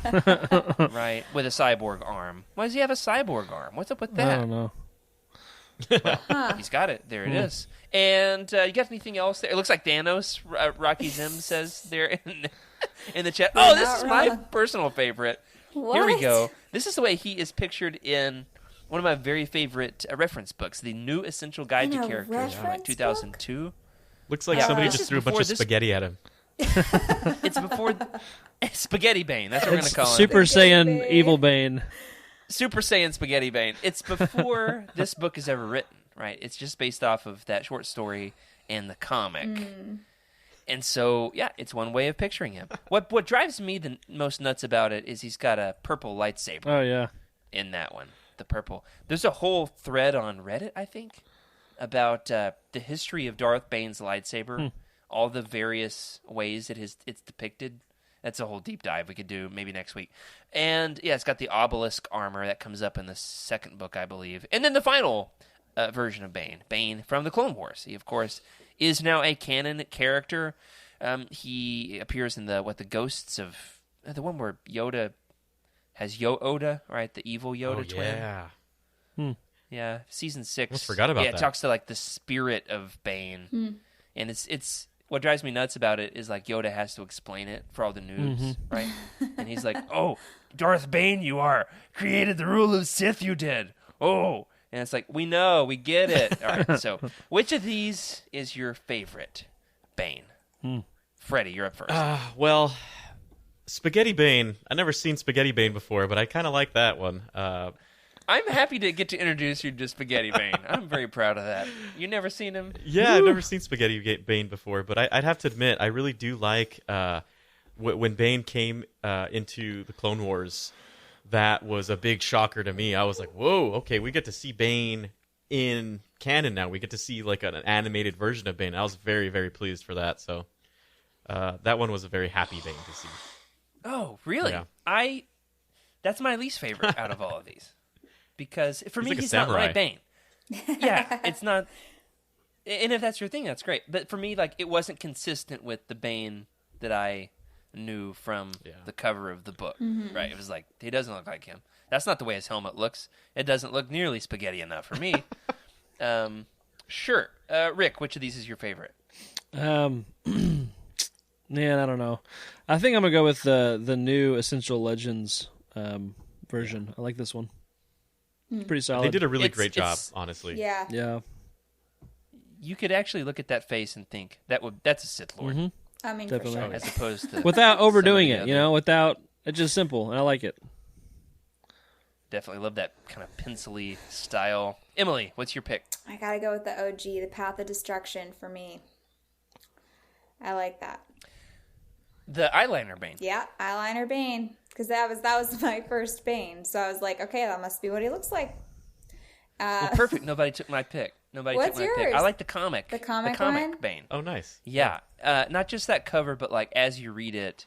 right? With a cyborg arm. Why does he have a cyborg arm? What's up with that? I don't know. Well, he's got it. There it is. And you got anything else there? It looks like Thanos. Rocky Zim says there in the chat. Oh, this is my personal favorite. What? Here we go. This is the way he is pictured in one of my very favorite reference books, The New Essential Guide to Characters from like 2002. Looks like somebody just threw a bunch of spaghetti at him. It's before Spaghetti Bane. That's what we're going to call him. Super Saiyan Evil Bane. Super Saiyan Spaghetti Bane. It's before this book is ever written, right? It's just based off of that short story and the comic. And so, yeah, it's one way of picturing him. What drives me the most nuts about it is he's got a purple lightsaber. Oh, yeah. In that one, the purple. There's a whole thread on Reddit, I think, about the history of Darth Bane's lightsaber, all the various ways it's depicted. That's a whole deep dive we could do maybe next week. And, yeah, it's got the obelisk armor that comes up in the second book, I believe. And then the final version of Bane from the Clone Wars. He, of course, is now a canon character. He appears in the Ghosts of... the one where Yoda has Yoda, right? The evil Yoda twin. Yeah. Yeah, season 6. Almost forgot about that. Yeah, it talks to, like, the spirit of Bane. And it's... What drives me nuts about it is, like, Yoda has to explain it for all the noobs, right? And he's like, oh, Darth Bane, you are. Created the rule of Sith, you did. Oh. And it's like, we know, we get it. All right, so which of these is your favorite Bane? Freddie, you're up first. Well, Spaghetti Bane. I've never seen Spaghetti Bane before, but I kind of like that one. I'm happy to get to introduce you to Spaghetti Bane. I'm very proud of that. You never seen him? Yeah, I've never seen Spaghetti Bane before, but I'd have to admit, I really do like when Bane came into the Clone Wars. That was a big shocker to me. I was like, whoa, okay, we get to see Bane in canon now. We get to see like an animated version of Bane. I was very, very pleased for that. So that one was a very happy Bane to see. Oh, really? Yeah. That's my least favorite out of all of these. Because for me, like he's not my Bane. Yeah, it's not. And if that's your thing, that's great. But for me, like, it wasn't consistent with the Bane that I knew from the cover of the book. Right? It was like, he doesn't look like him. That's not the way his helmet looks. It doesn't look nearly spaghetti enough for me. Sure. Rick, which of these is your favorite? Man, I don't know. I think I'm going to go with the new Essential Legends version. I like this one. It's pretty solid. They did a really great job, honestly. Yeah. Yeah. You could actually look at that face and think that's a Sith Lord. I mean, Definitely. for sure. As opposed to Without overdoing some of it, the other- without... It's just simple, and I like it. Definitely love that kind of pencil-y style. Emily, what's your pick? I gotta go with the OG, the Path of Destruction for me. I like that. The eyeliner Bane. Yeah, eyeliner Bane. Because that was my first Bane. So I was like, okay, that must be what he looks like. Well, perfect. Nobody took my pick. What's took my pick. yours? I like the comic. The comic one? Bane. Oh, nice. Yeah. Not just that cover, but like as you read it,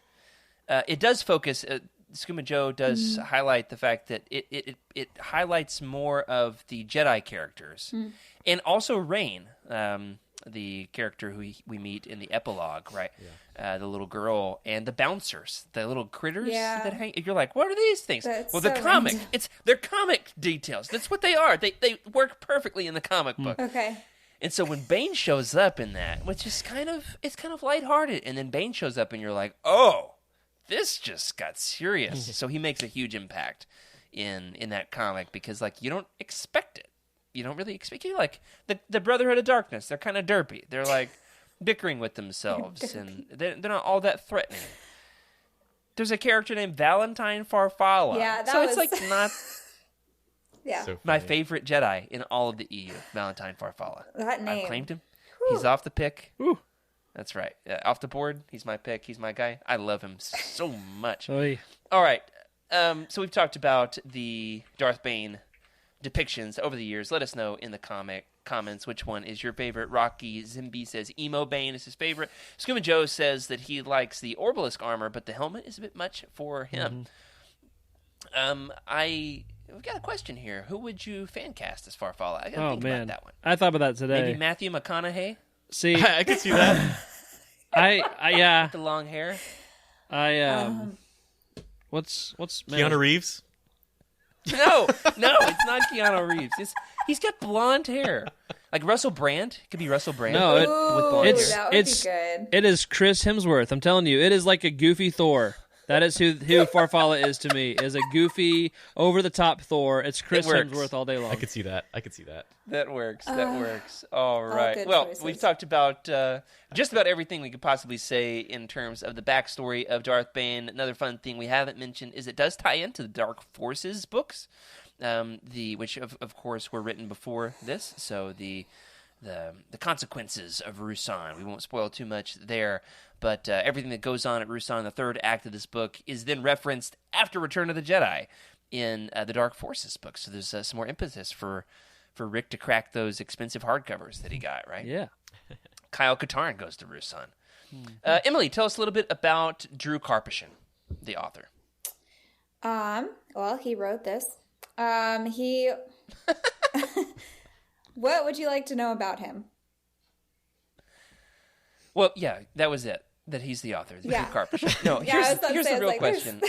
it does focus. Skooma Joe does highlight the fact that it highlights more of the Jedi characters, and also Reign. the character who we meet in the epilogue, right? Yeah. The little girl and the bouncers, the little critters that hang. You're like, what are these things? That's well, so the comic. random. They're comic details. That's what they are. They work perfectly in the comic book. Okay. And so when Bane shows up in that, which is kind of lighthearted, and then Bane shows up and you're like, oh, this just got serious. So he makes a huge impact in that comic because like you don't expect it. You don't really expect it. Like the Brotherhood of Darkness, they're kind of derpy. They're like bickering with themselves, and they're not all that threatening. There's a character named Valentine Farfalla. Yeah, that so was... it's like not Yeah. So my funny. favorite Jedi in all of the EU, Valentine Farfalla. That name. I've claimed him. He's off the pick. Whew. That's right. Off the board. He's my pick. He's my guy. I love him so much. Oy. All right. So we've talked about the Darth Bane depictions over the years. Let us know in the comments which one is your favorite. Rocky Zimby says Emo Bane is his favorite. Scuba Joe says that he likes the Orbalisk armor, but the helmet is a bit much for him. We've got a question here. Who would you fan cast as Farfalla? I gotta think about that one. I thought about that today. Maybe Matthew McConaughey See, I could see that. yeah, with the long hair. What's Keanu Reeves. No, it's not Keanu Reeves. He's got blonde hair, like Russell Brand. It could be Russell Brand. No, with blonde it's- hair. That would it's- be good. It is Chris Hemsworth. I'm telling you, it is like a goofy Thor. That is who Farfalla is to me. Is a goofy, over the top Thor. It's Chris works. Hemsworth all day long. I could see that. That works. That works. All right. good Well, choices. we've talked about just about everything we could possibly say in terms of the backstory of Darth Bane. Another fun thing we haven't mentioned is it does tie into the Dark Forces books, which of course were written before this. So the consequences of Ruusan. We won't spoil too much there, but everything that goes on at Ruusan, the third act of this book, is then referenced after Return of the Jedi in the Dark Forces book. So there's some more impetus for Rick to crack those expensive hardcovers that he got, right? Yeah. Kyle Katarn goes to Ruusan. Emily, tell us a little bit about Drew Karpyshyn, the author. Well, he wrote this. He What would you like to know about him? Well, yeah, that was it. That he's the author, Drew Karpyshyn. No, Yeah, I was about to here's say, the I was real like, there's- question.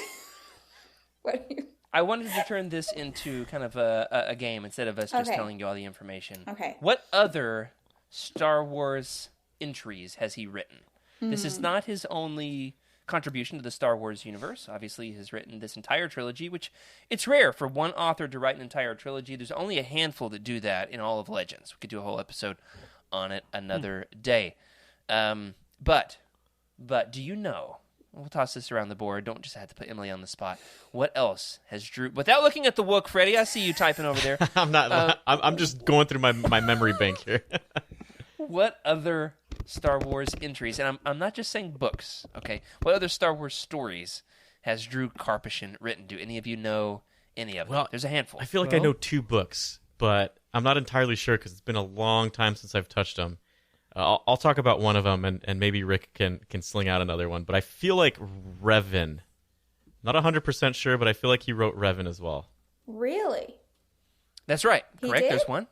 What do you... I wanted to turn this into kind of a game instead of us just Okay. telling you all the information. Okay. What other Star Wars entries has he written? This is not his only contribution to the Star Wars universe. Obviously, he has written this entire trilogy, which it's rare for one author to write an entire trilogy. There's only a handful that do that in all of Legends. We could do a whole episode on it another day. But do you know? We'll toss this around the board. Don't just have to put Emily on the spot. What else has Drew? Without looking at the book, Freddie, I see you typing over there. I'm not. I'm just going through my memory bank here. What other Star Wars entries? And I'm not just saying books. Okay. What other Star Wars stories has Drew Karpyshyn written? Do any of you know any of them? Well, There's a handful. I feel like I know 2 books, but I'm not entirely sure because it's been a long time since I've touched them. I'll talk about one of them, and maybe Rick can sling out another one. But I feel like Revan. Not 100% sure, but I feel like he wrote Revan as well. Really? That's right. He Correct. did? There's one.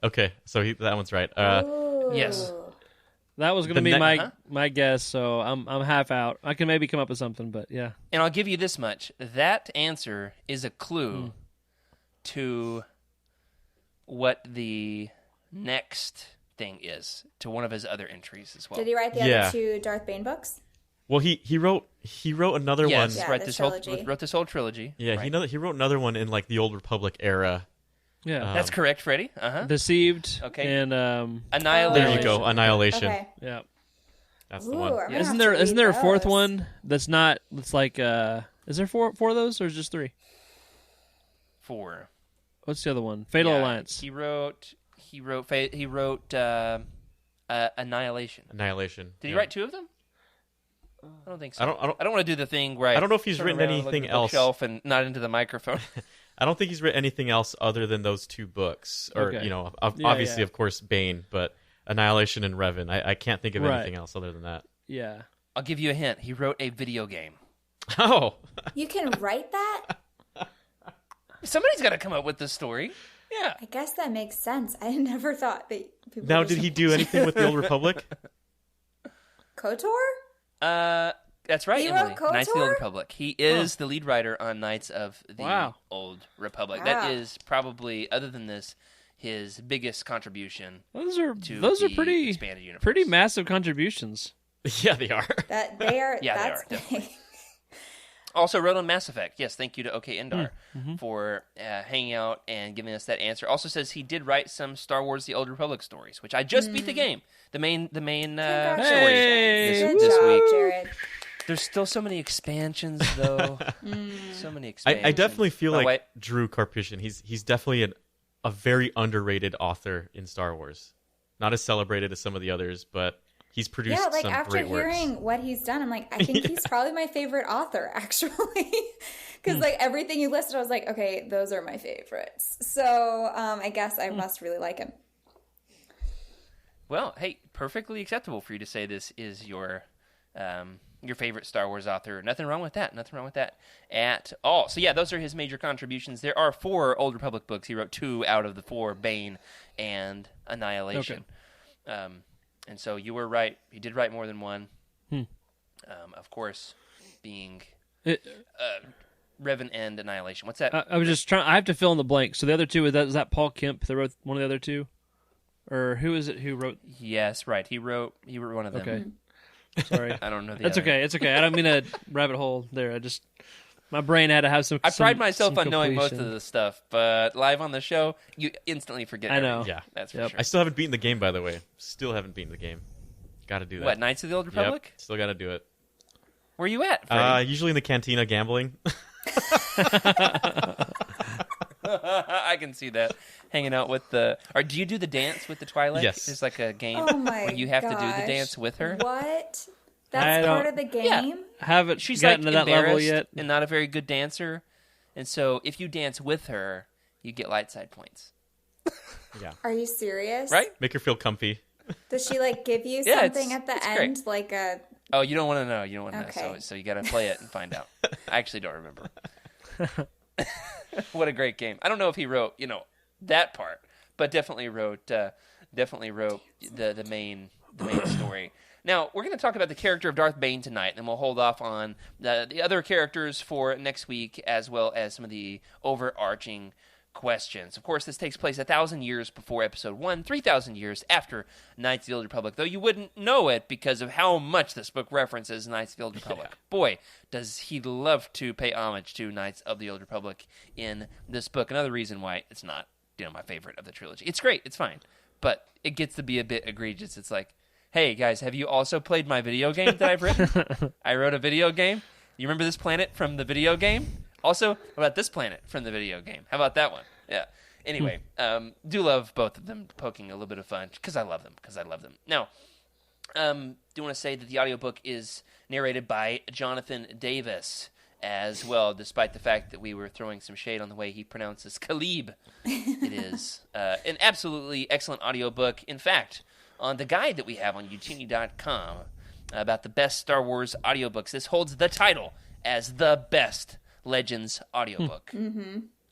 Okay, so that one's right. Ooh. Yes. That was going to The be ne- my guess, so I'm half out. I can maybe come up with something, but yeah. And I'll give you this much. That answer is a clue to what the next thing is, to one of his other entries as well. Did he write the Yeah. other 2 Darth Bane books? Well, he wrote another Yes, one. Yeah, wrote the this trilogy. wrote this whole trilogy. Yeah, right. he wrote another one in like the Old Republic era. Yeah. That's correct, Freddie. Deceived. Okay. And Annihilation. There you go, Annihilation. Okay. yeah. That's the Ooh, one. I'm gonna Isn't have to there a read fourth those. one that's not? It's like is there four of those or is just 3? 4. What's the other one? Fatal Yeah, Alliance. He wrote Annihilation. Annihilation. Did he yeah. write 2 of them? I don't think so. I don't want to do the thing where I don't know if he's turn written around and look anything at the else. bookshelf and not into the microphone. I don't think he's written anything else other than those 2 books, or Okay. obviously, Yeah. of course, Bane, but Annihilation and Revan. I can't think of Right. anything else other than that. Yeah. I'll give you a hint. He wrote a video game. Oh, You can write that? Somebody's got to come up with this story. Yeah. I guess that makes sense. I never thought that people. Now, did he do anything with the Old Republic? KOTOR? That's right, He Emily. wrote KOTOR? Knights of the Old Republic. He is the lead writer on Knights of the Old Republic. Wow. That is probably, other than this, his biggest contribution. Those are the pretty expanded universe. pretty massive contributions. Yeah, they are. That they are. Yeah, that's they are, big. Also wrote on Mass Effect. Yes, thank you to OK Endar for hanging out and giving us that answer. Also says he did write some Star Wars: The Old Republic stories, which I just beat the game. The main story Good this job, week. Jared. There's still so many expansions, though. So many expansions. I definitely feel like wife- Drew Karpyshyn. He's definitely a very underrated author in Star Wars. Not as celebrated as some of the others, but he's produced some after great works. hearing what he's done, I'm like, I think he's probably my favorite author, actually. Because everything you listed, I was like, okay, those are my favorites. So I guess I must really like him. Well, hey, perfectly acceptable for you to say this is your favorite Star Wars author. Nothing wrong with that. Nothing wrong with that at all. So yeah, those are his major contributions. There are 4 Old Republic books. He wrote 2 out of the 4, Bane and Annihilation. Okay. And so you were right. He did write more than one. Of course, being Revan and Annihilation. What's that? I was just trying. I have to fill in the blank. So the other two is that Paul Kemp that wrote one of the other two, or who is it who wrote? Yes, right. He wrote one of them. Okay. Sorry. I don't know the That's other. okay. It's okay. I don't mean to rabbit hole there. My brain had to have some. I pride myself some on knowing most completion. of the stuff, but live on the show, you instantly forget. I know. everything. Yeah. That's for Yep. sure. I still haven't beaten the game, by the way. Still haven't beaten the game. Got to do that. What, Knights of the Old Republic? Yep. Still got to do it. Where you at, Freddie? Usually in the cantina gambling. I can see that. Hanging out with the... Or do you do the dance with the Twi'lek? Yes. There's like a game Oh my where you have to do the gosh. dance with her. What? I That's part don't- of the Yeah. game? Haven't She's gotten like to that level embarrassed yet. and not a very good dancer. And so if you dance with her, you get light side points. Yeah. Are you serious? Right? Make her feel comfy. Does she give you Yeah, something at the it's end? great. Like a. Oh, you don't want to know. You don't want to know. Okay. So you got to play it and find out. I actually don't remember. What a great game. I don't know if he wrote, that part, but definitely wrote the main story. Now, we're going to talk about the character of Darth Bane tonight, and we'll hold off on the other characters for next week, as well as some of the overarching questions. Of course, this takes place 1,000 years before Episode 1, 3,000 years after Knights of the Old Republic, though you wouldn't know it because of how much this book references Knights of the Old Republic. Yeah. Boy, does he love to pay homage to Knights of the Old Republic in this book. Another reason why it's not, my favorite of the trilogy. It's great, it's fine, but it gets to be a bit egregious. It's like, hey, guys, have you also played my video game that I've written? I wrote a video game. You remember this planet from the video game? Also, how about this planet from the video game? How about that one? Yeah. Anyway, do love both of them, poking a little bit of fun, because I love them. Now, do want to say that the audiobook is narrated by Jonathan Davis as well, despite the fact that we were throwing some shade on the way he pronounces Khalib. It is an absolutely excellent audiobook. In fact, on the guide that we have on utini.com about the best Star Wars audiobooks, this holds the title as the best Legends audiobook.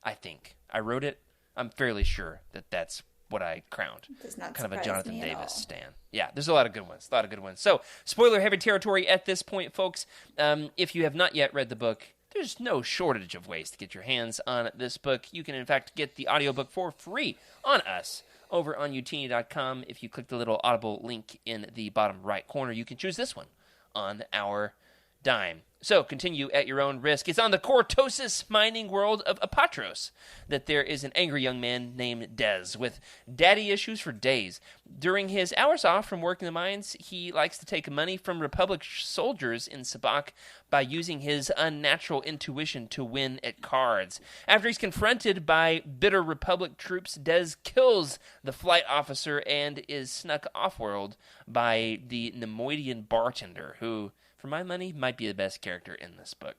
I think. I wrote it. I'm fairly sure that that's what I crowned. Does not kind of a surprise Jonathan me at Davis all. stan. Yeah, there's a lot of good ones. So, spoiler-heavy territory at this point, folks. If you have not yet read the book, there's no shortage of ways to get your hands on this book. You can, in fact, get the audiobook for free on us over on utini.com. If you click the little Audible link in the bottom right corner, you can choose this one on our dime. So, continue at your own risk. It's on the Cortosis mining world of Apatros that there is an angry young man named Dez with daddy issues for days. During his hours off from working the mines, he likes to take money from Republic soldiers in Sabak by using his unnatural intuition to win at cards. After he's confronted by bitter Republic troops, Dez kills the flight officer and is snuck off-world by the Nemoidian bartender, who, for my money, might be the best character in this book.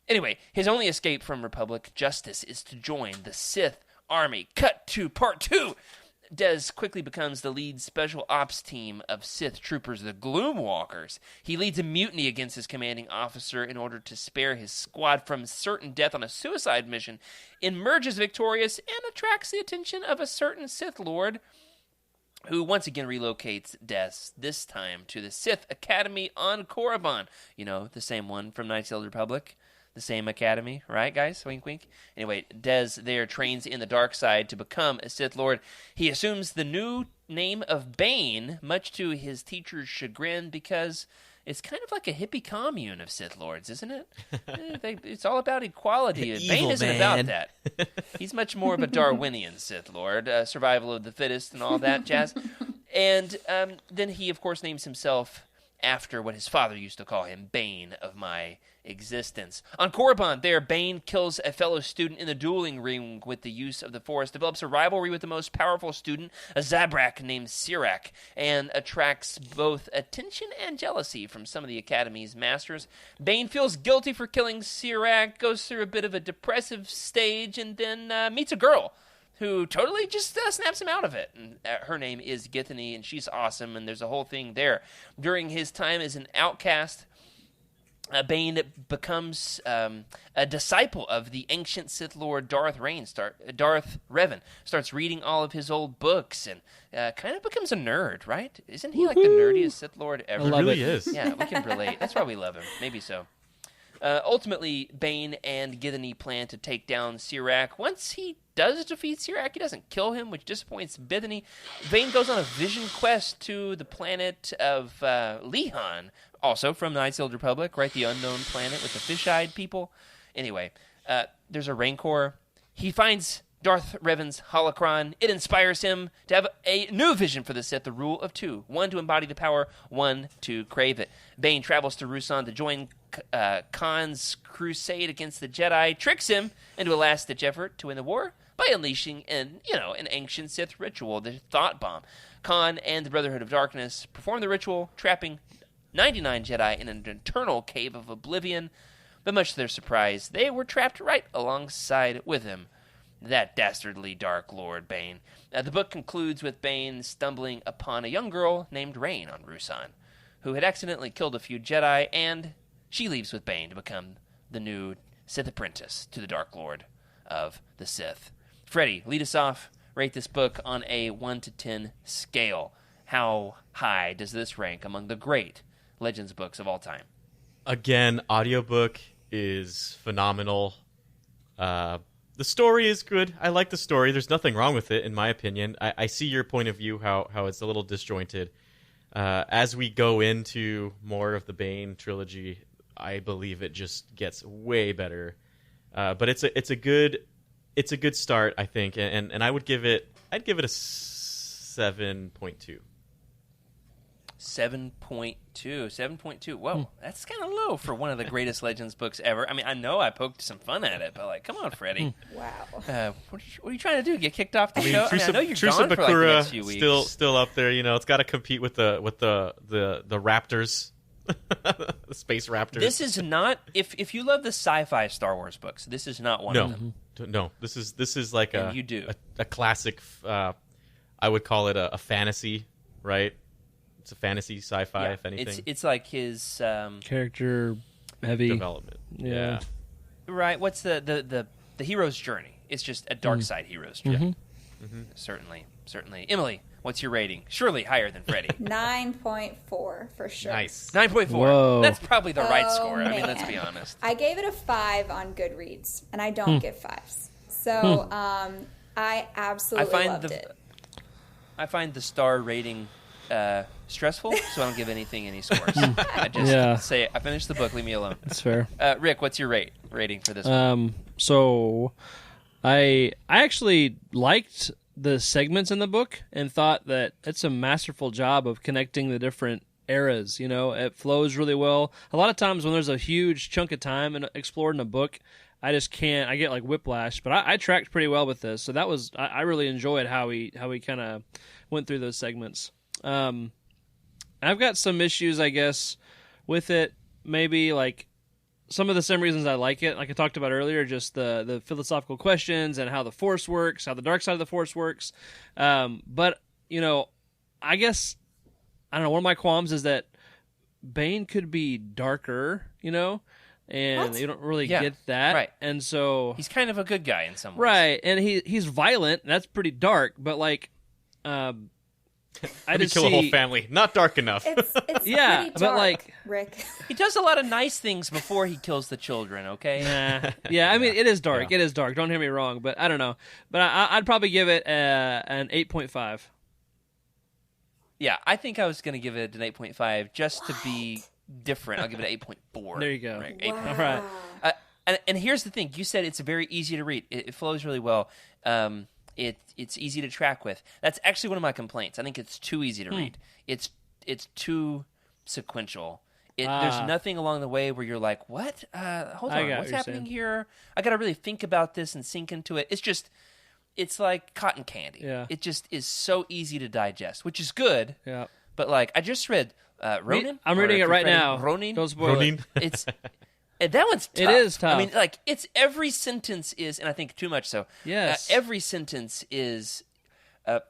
Anyway, his only escape from Republic justice is to join the Sith army. Cut to part 2. Dez quickly becomes the lead special ops team of Sith troopers, the Gloomwalkers. He leads a mutiny against his commanding officer in order to spare his squad from certain death on a suicide mission, emerges victorious, and attracts the attention of a certain Sith Lord, who once again relocates Dez, this time to the Sith Academy on Korriban. You know, the same one from Knights of the Old Republic. The same academy, right, guys? Wink, wink. Anyway, Dez there trains in the dark side to become a Sith Lord. He assumes the new name of Bane, much to his teacher's chagrin, because it's kind of like a hippie commune of Sith Lords, isn't it? It's all about equality. Bane isn't about that. He's much more of a Darwinian Sith Lord, survival of the fittest and all that jazz. And then he, of course, names himself after what his father used to call him, Bane of my existence. On Korriban, there, Bane kills a fellow student in the dueling ring with the use of the Force, develops a rivalry with the most powerful student, a Zabrak named Sirak, and attracts both attention and jealousy from some of the Academy's masters. Bane feels guilty for killing Sirak, goes through a bit of a depressive stage, and then meets a girl who totally just snaps him out of it. And, her name is Githany, and she's awesome, and there's a whole thing there. During his time as an outcast, Bane becomes a disciple of the ancient Sith Lord Darth Revan, starts reading all of his old books, and kind of becomes a nerd, right? Isn't he like the nerdiest Sith Lord ever? He really is. Yeah, we can relate. That's why we love him. Maybe so. Ultimately, Bane and Githany plan to take down Sirak. Once he does defeat Sirak, he doesn't kill him, which disappoints Bithany. Bane goes on a vision quest to the planet of Lihan, also from the Knights of the Old Republic, right? The unknown planet with the fish-eyed people. Anyway, there's a Rancor. He finds Darth Revan's holocron. It inspires him to have a new vision for the Sith, the rule of two. One to embody the power, one to crave it. Bane travels to Ruusan to join Khan's crusade against the Jedi, tricks him into a last-ditch effort to win the war by unleashing an ancient Sith ritual, the Thought Bomb. Khan and the Brotherhood of Darkness perform the ritual, trapping 99 Jedi in an eternal cave of oblivion, but much to their surprise, they were trapped right alongside with him, that dastardly Dark Lord Bane. The book concludes with Bane stumbling upon a young girl named Rain on Ruusan, who had accidentally killed a few Jedi, and she leaves with Bane to become the new Sith apprentice to the Dark Lord of the Sith. Freddie, lead us off. Rate this book on a 1 to 10 scale. How high does this rank among the great Legends books of all time? Again, audiobook is phenomenal. The story is good. I like the story. There's nothing wrong with it, in my opinion. I see your point of view, how it's a little disjointed. As we go into more of the Bane trilogy, I believe it just gets way better. But it's a good start, I think, and I'd give it a 7.2. 7.2. Whoa, that's kind of low for one of the greatest Legends books ever. I mean, I know I poked some fun at it, but like, come on, Freddie. Wow. What are you trying to do? Get kicked off the show? I know you're Truce gone of for like the Bakura next few weeks. still up there. It's got to compete with the Raptors, the space Raptors. This is not. If you love the sci-fi Star Wars books, this is not one of them. No. This is like you do. a classic. I would call it a fantasy, right? It's a fantasy sci-fi, if anything. It's like his character heavy development. Yeah. Right. What's the hero's journey? It's just a dark side hero's journey. Certainly. Emily, what's your rating? Surely higher than Freddie. 9.4 for sure. Nice. 9.4. Whoa. That's probably the right score. Man. I mean, let's be honest. I gave it a 5 on Goodreads, and I don't give 5s. So I absolutely loved it. I find the star rating stressful, so I don't give anything any scores. I just say, I finished the book, leave me alone. That's fair. Rick, what's your rating for this one? So I actually liked the segments in the book and thought that it's a masterful job of connecting the different eras. It flows really well. A lot of times when there's a huge chunk of time explored in a book, I just can't. I get like whiplash. But I tracked pretty well with this, so that was I really enjoyed how he kind of went through those segments. I've got some issues, I guess, with it. Maybe like some of the same reasons I like it, like I talked about earlier, just the philosophical questions and how the Force works, how the dark side of the Force works. But, I guess, I don't know, one of my qualms is that Bane could be darker, and you don't really get that. Right. And so... He's kind of a good guy in some ways. Right, and he's violent, and that's pretty dark, but, like... I just kill a whole family. Not dark enough. It's pretty dark, but like Rick. He does a lot of nice things before he kills the children, okay? Yeah, I mean, it is dark. Yeah. It is dark. Don't hear me wrong, but I don't know. But I'd probably give it an 8.5. Yeah, I think I was going to give it an 8.5 just to be different. I'll give it an 8.4. There you go. Right, wow. All right. And here's the thing. You said it's very easy to read. It flows really well. It's easy to track with. That's actually one of my complaints. I think it's too easy to read. It's too sequential. There's nothing along the way where you're like, what? Hold on, what's happening here? I got to really think about this and sink into it. It's like cotton candy. Yeah. It just is so easy to digest, which is good. Yeah. But like, I just read Ronin. I'm reading it right now. Ronin. Don't spoil it. It's that one's tough. It is tough. I mean, like, it's every sentence is, and I think too much so. Yes. Every sentence is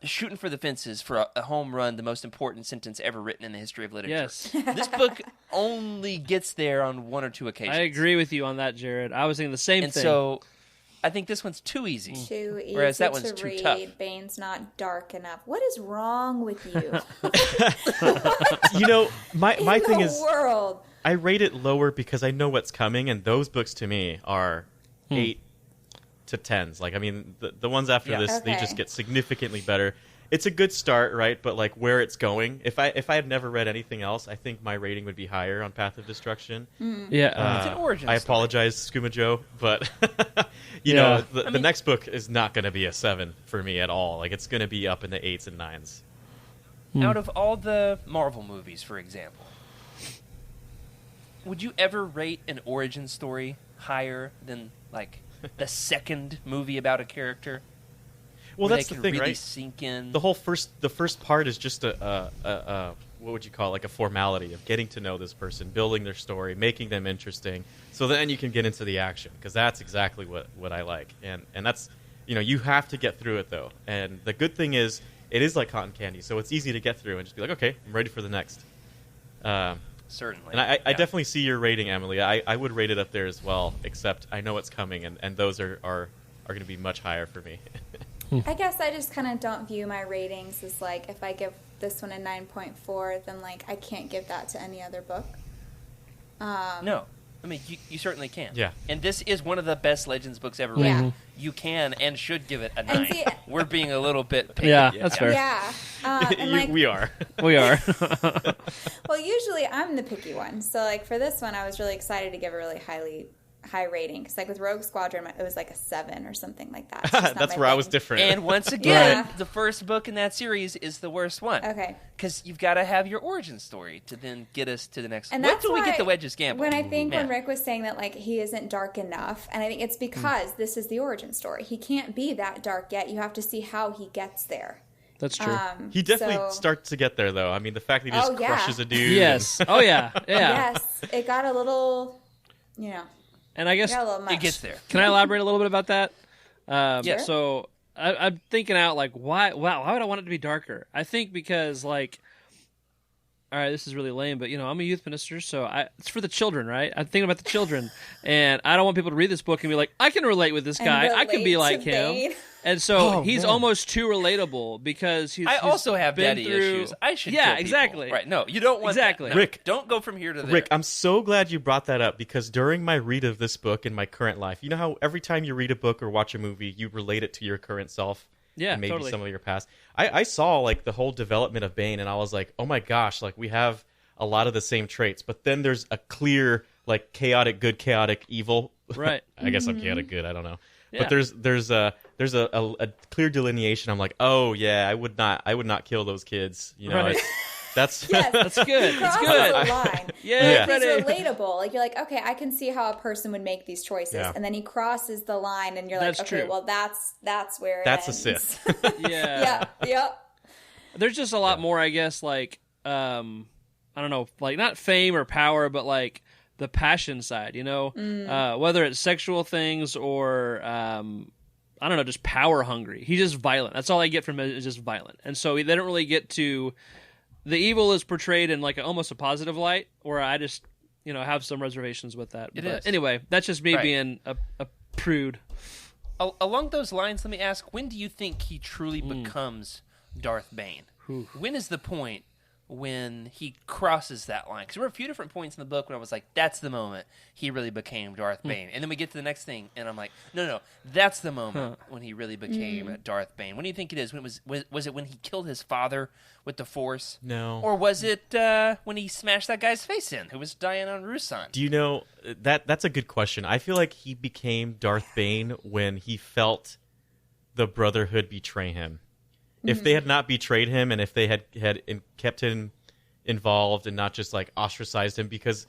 shooting for the fences for a home run, the most important sentence ever written in the history of literature. Yes. This book only gets there on one or two occasions. I agree with you on that, Jared. I was thinking the same thing. And so I think this one's too easy. Too easy whereas that one's to too read. tough. Bane's not dark enough. What is wrong with you? My thing is, world. I rate it lower because I know what's coming, and those books to me are 8 to 10s. Like, I mean, the ones after this, they just get significantly better. It's a good start, right? But like where it's going, if I had never read anything else, I think my rating would be higher on Path of Destruction. Yeah, it's an origin I story. apologize, Skooma Joe, but the next book is not going to be a 7 for me at all. Like, it's going to be up in the 8s and 9s. Out of all the Marvel movies, for example, would you ever rate an origin story higher than like the second movie about a character? Well, that's the thing, really right? Sink in. The first part is just a what would you call it? Like a formality of getting to know this person, building their story, making them interesting, so then you can get into the action, because that's exactly what I like, and that's you have to get through it though, and the good thing is it is like cotton candy, so it's easy to get through and just be like, okay, I'm ready for the next. Certainly, and I definitely see your rating, Emily. I would rate it up there as well, except I know it's coming, and those are going to be much higher for me. I guess I just kind of don't view my ratings as like, if I give this one a 9.4, then like I can't give that to any other book. No, I mean you certainly can. Yeah. And this is one of the best Legends books ever Yeah. written. You can and should give it a 9. see, We're being a little bit picky. Yeah, that's fair. Yeah. And like, We are. We are. well, usually I'm the picky one. So like for this one, I was really excited to give a really high rating, because like with Rogue Squadron it was like a 7 or something like that. It's just not That's my where I thing. was different. And once again, Right. the first book in that series is the worst one. Okay. Because you've got to have your origin story to then get us to the next one. And Wait that's till we why get the Wedge's Gamble. When I think when Yeah. Rick was saying that like he isn't dark enough, and I think it's because this is the origin story. He can't be that dark yet. You have to see how he gets there. That's true. He definitely so- starts to get there, though. I mean, the fact that he just Oh, yeah. crushes a dude. Yes. Oh yeah. Yeah. Yes, it got a little, And I guess got a little much. It gets there. can I elaborate a little bit about that? Yes. So I'm thinking out like why would I want it to be darker? I think because like, all right, this is really lame, but I'm a youth minister, so it's for the children, right? I'm thinking about the children, and I don't want people to read this book and be like, I can relate with this And guy, I can be relate like to him. Bane. And so Oh, he's man. almost too relatable because he's I also have been daddy through... issues. I should Yeah, kill people. exactly. Right. No, you don't want Exactly. that. No, Rick. Don't go from here to there. Rick, I'm so glad you brought that up, because during my read of this book in my current life, you know how every time you read a book or watch a movie, you relate it to your current self? Yeah, and maybe totally. some of your past. I saw like the whole development of Bane, and I was like, oh my gosh, like we have a lot of the same traits, but then there's a clear like chaotic good, chaotic evil. Right. I guess I'm chaotic good. I don't know. Yeah. But there's a clear delineation. I'm like, oh yeah, I would not kill those kids. Right. That's Yes, That's good. That's crosses good. the line. Yeah, It's Freddie. relatable. Like you're like, okay, I can see how a person would make these choices, Yeah. and then he crosses the line, and you're like, That's okay, true. well that's where it that's a ends. Sith. Yeah. Yep. There's just a lot more, I guess, like I don't know, like not fame or power, but like the passion side, whether it's sexual things or I don't know, just power hungry. He's just violent. That's all I get from it, is just violent. And so they don't really get to, the evil is portrayed in like almost a positive light, where I just have some reservations with that. But anyway, that's just me being a prude. Along those lines, let me ask, when do you think he truly becomes Darth Bane? When is the point when he crosses that line? Because there were a few different points in the book when I was like, that's the moment he really became Darth Bane. And then we get to the next thing, and I'm like, no, that's the moment when he really became Darth Bane. When do you think it is? Was it when he killed his father with the Force? No. Or was it when he smashed that guy's face in, who was dying on Rusan? Do you know, that's a good question. I feel like he became Darth Bane when he felt the Brotherhood betray him. If they had not betrayed him, and if they had kept him involved and not just like ostracized him, because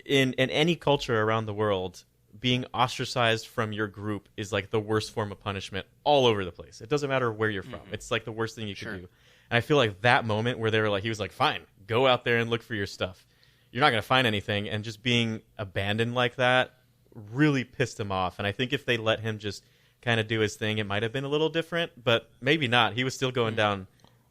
in any culture around the world, being ostracized from your group is like the worst form of punishment all over the place. It doesn't matter where you're from. It's like the worst thing you can do. And I feel like that moment where they were like, he was like, fine, go out there and look for your stuff. You're not going to find anything. And just being abandoned like that really pissed him off. And I think if they let him just kind of do his thing, it might have been a little different, but maybe not. He was still going down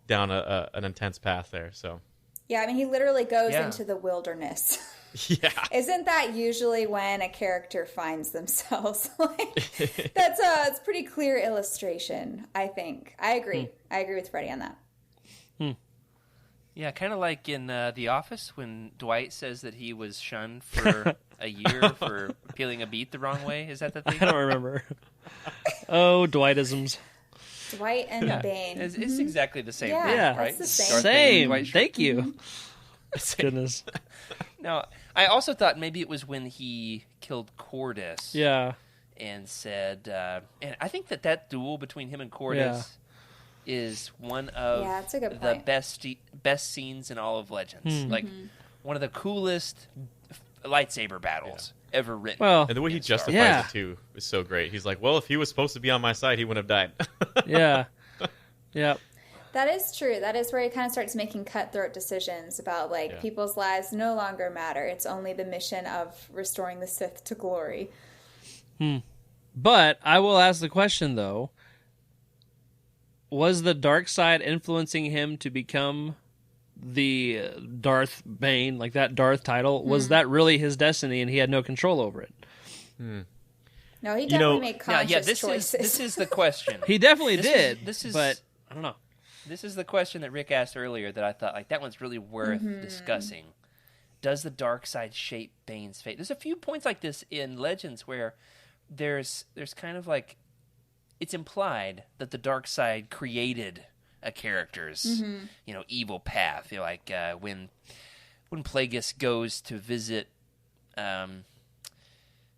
an intense path there. So yeah, I mean, he literally goes into the wilderness. Yeah, isn't that usually when a character finds themselves? Like, that's a pretty clear illustration, I think. I agree. I agree with Freddie on that. Yeah, kind of like in The Office when Dwight says that he was shunned for a year for peeling a beet the wrong way. Is that the thing? I don't remember. Oh, Dwightisms. Dwight and Bane. It's exactly the same thing, right? It's the same. Same. Thank you. Goodness. No, I also thought maybe it was when he killed Cordis. Yeah. And said, and I think that duel between him and Cordis is one of the best scenes in all of Legends. Like one of the coolest lightsaber battles ever written. Well, and the way he justifies it too is so great. He's like, well, if he was supposed to be on my side, he wouldn't have died. Yeah. That is true. That is where he kind of starts making cutthroat decisions about like people's lives no longer matter. It's only the mission of restoring the Sith to glory. But I will ask the question though, was the dark side influencing him to become the Darth Bane, like that Darth title? Was that really his destiny and he had no control over it? No, he definitely made conscious choices. This is the question. He definitely did. But I don't know. This is the question that Rick asked earlier that I thought like that one's really worth discussing. Does the dark side shape Bane's fate? There's a few points like this in Legends where there's kind of like it's implied that the dark side created a character's evil path. Like when Plagueis goes to visit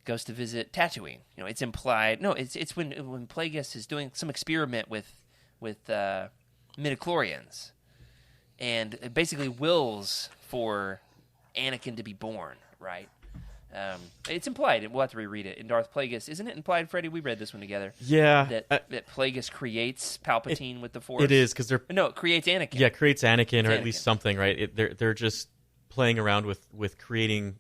Tatooine. It's implied. No, it's when Plagueis is doing some experiment with midichlorians, and it basically wills for Anakin to be born. Right. It's implied. We'll have to reread it in Darth Plagueis. Isn't it implied, Freddie? We read this one together. Yeah, that Plagueis creates Palpatine with the Force. It is because it creates Anakin. Yeah, creates Anakin, or at least something, right? They're just playing around with creating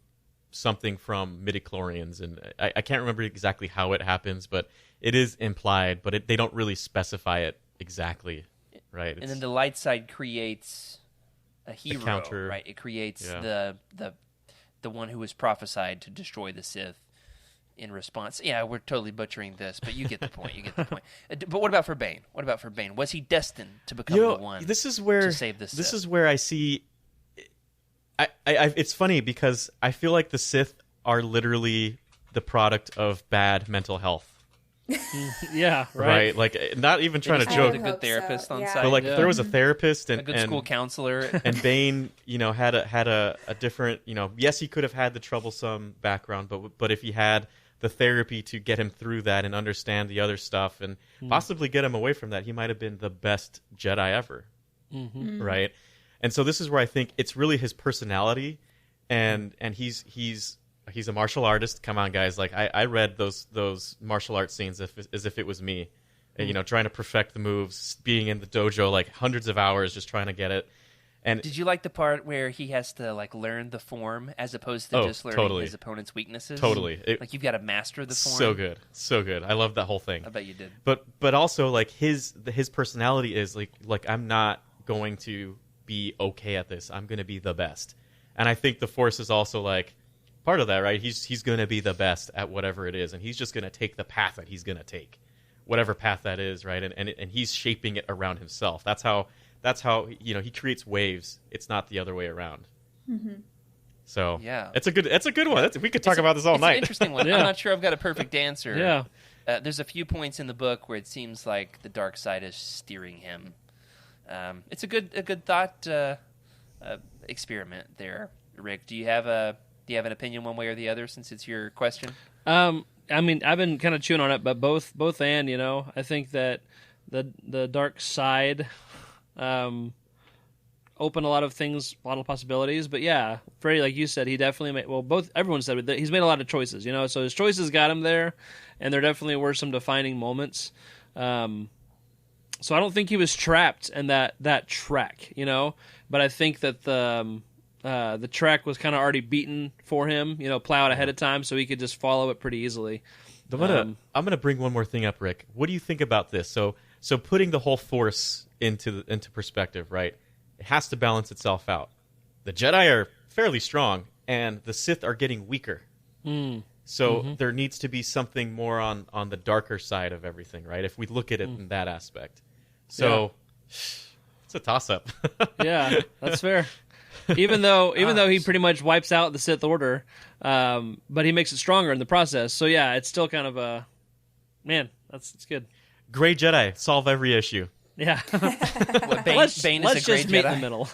something from midichlorians, and I can't remember exactly how it happens, but it is implied. But they don't really specify it exactly, right? And then the light side creates a hero, counter, right? It creates the one who was prophesied to destroy the Sith in response. Yeah, we're totally butchering this, but you get the point. But what about for Bane? Was he destined to become the one to save the Sith? This is where I see... it's funny because I feel like the Sith are literally the product of bad mental health. Yeah, right. Like, not even trying to joke. A good therapist on site. But like, if there was a therapist and a good school counselor, and Bane, had a different, yes, he could have had the troublesome background, but if he had the therapy to get him through that and understand the other stuff and possibly get him away from that, he might have been the best Jedi ever, right? And so this is where I think it's really his personality, and he's a martial artist. Come on, guys! Like I read those martial arts scenes as if it was me, and, trying to perfect the moves, being in the dojo like hundreds of hours just trying to get it. And did you like the part where he has to like learn the form as opposed to just learning his opponent's weaknesses? Totally. Like you've got to master the form. So good. I love that whole thing. I bet you did. But also like his personality is like I'm not going to be okay at this. I'm going to be the best. And I think the Force is also like part of that, right? He's going to be the best at whatever it is, and he's just going to take the path that he's going to take, whatever path that is, right? And he's shaping it around himself. That's how he creates waves. It's not the other way around. Mm-hmm. So yeah, it's a good one. We could talk about this all night. It's an interesting one. Yeah. I'm not sure I've got a perfect answer. Yeah. There's a few points in the book where it seems like the dark side is steering him. It's a good thought experiment there, Rick. Do you have an opinion one way or the other since it's your question? I mean, I've been kind of chewing on it, but both and, I think that the dark side opened a lot of things, a lot of possibilities. But yeah, Freddy, like you said, he definitely everyone said that he's made a lot of choices, so his choices got him there, and there definitely were some defining moments. So I don't think he was trapped in that track, but I think that the track was kind of already beaten for him, plowed ahead of time, so he could just follow it pretty easily. I'm gonna bring one more thing up, Rick. What do you think about this? So putting the whole Force into perspective, right? It has to balance itself out. The Jedi are fairly strong, and the Sith are getting weaker. So there needs to be something more on the darker side of everything, right? If we look at it in that aspect. So it's a toss-up. Yeah, that's fair. Even though he pretty much wipes out the Sith Order, but he makes it stronger in the process. So yeah, it's still kind of a it's good. Gray Jedi solve every issue. Yeah. Bane let's is a great just meet Jedi. in the middle.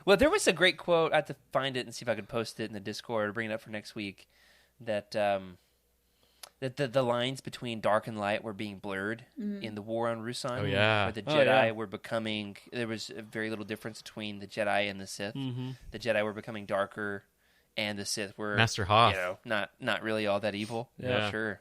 Well, there was a great quote. I have to find it and see if I can post it in the Discord or bring it up for next week. That the lines between dark and light were being blurred in the War on Rusan. Oh, yeah. Where the Jedi were becoming... There was very little difference between the Jedi and the Sith. Mm-hmm. The Jedi were becoming darker, and the Sith were... Master Hoth. Not really all that evil. Yeah. Sure.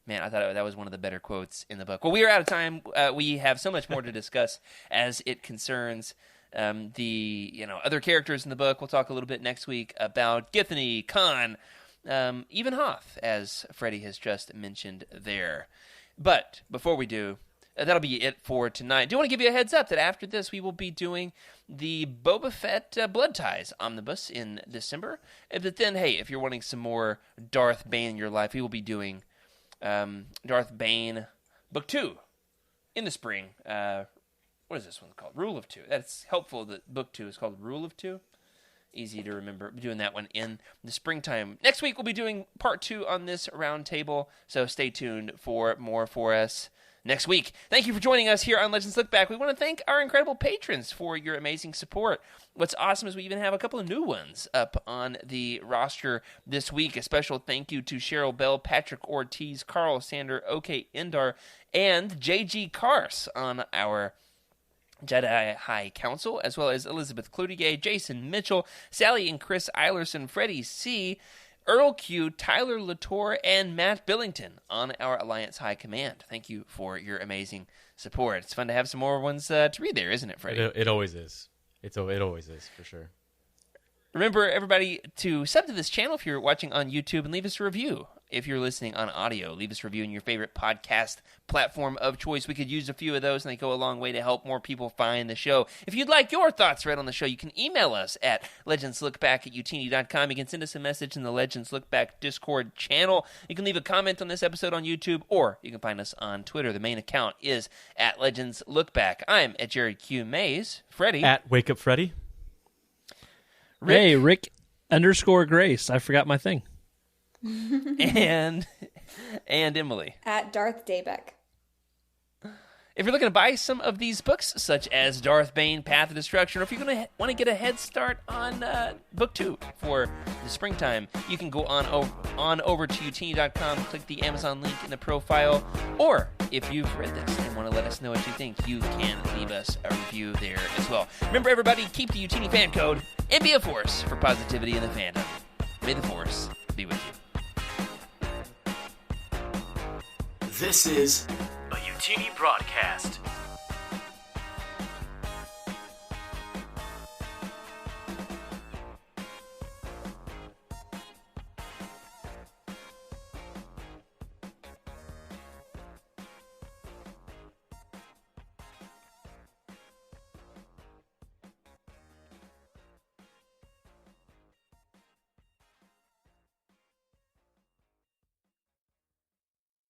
Man, I thought that was one of the better quotes in the book. Well, we are out of time. We have so much more to discuss as it concerns the other characters in the book. We'll talk a little bit next week about Githany, Khan, even Hoth, as Freddie has just mentioned there. But before we do, that'll be it for tonight. I do want to give you a heads up that after this we will be doing the Boba Fett Blood Ties omnibus in December. But then, hey, if you're wanting some more Darth Bane in your life, we will be doing Darth Bane Book 2 in the spring. What is this one called? Rule of Two. That's helpful that Book 2 is called Rule of Two. Easy to remember. We're doing that one in the springtime. Next week we'll be doing part 2 on this roundtable, so stay tuned for more for us next week. Thank you for joining us here on Legends Look Back. We want to thank our incredible patrons for your amazing support. What's awesome is we even have a couple of new ones up on the roster this week. A special thank you to Cheryl Bell, Patrick Ortiz, Carl Sander, OK Indar, and JG Kars on our Jedi High Council, as well as Elizabeth Cloutier, Jason Mitchell, Sally and Chris Eilerson, Freddie C., Earl Q, Tyler Latour, and Matt Billington on our Alliance High Command. Thank you for your amazing support. It's fun to have some more ones to read there, isn't it, Freddie? It always is. It always is, for sure. Remember, everybody, to sub to this channel if you're watching on YouTube and leave us a review. If you're listening on audio, leave us a review in your favorite podcast platform of choice. We could use a few of those, and they go a long way to help more people find the show. If you'd like your thoughts read on the show, you can email us at legendslookback@utini.com. You can send us a message in the Legends Look Back Discord channel. You can leave a comment on this episode on YouTube, or you can find us on Twitter. The main account is at Legends Look Back. I'm at Jared Q. Mays. Freddie. At Wake Up Freddy. Rick. Hey, Rick_Grace. I forgot my thing. and Emily. At Darth Daybeck. If you're looking to buy some of these books, such as Darth Bane, Path of Destruction, or if you're going to want to get a head start on Book 2 for the springtime, you can go on over to utini.com, click the Amazon link in the profile, or if you've read this and want to let us know what you think, you can leave us a review there as well. Remember, everybody, keep the Utini fan code and be a force for positivity in the fandom. May the Force be with you. This is a Utini broadcast.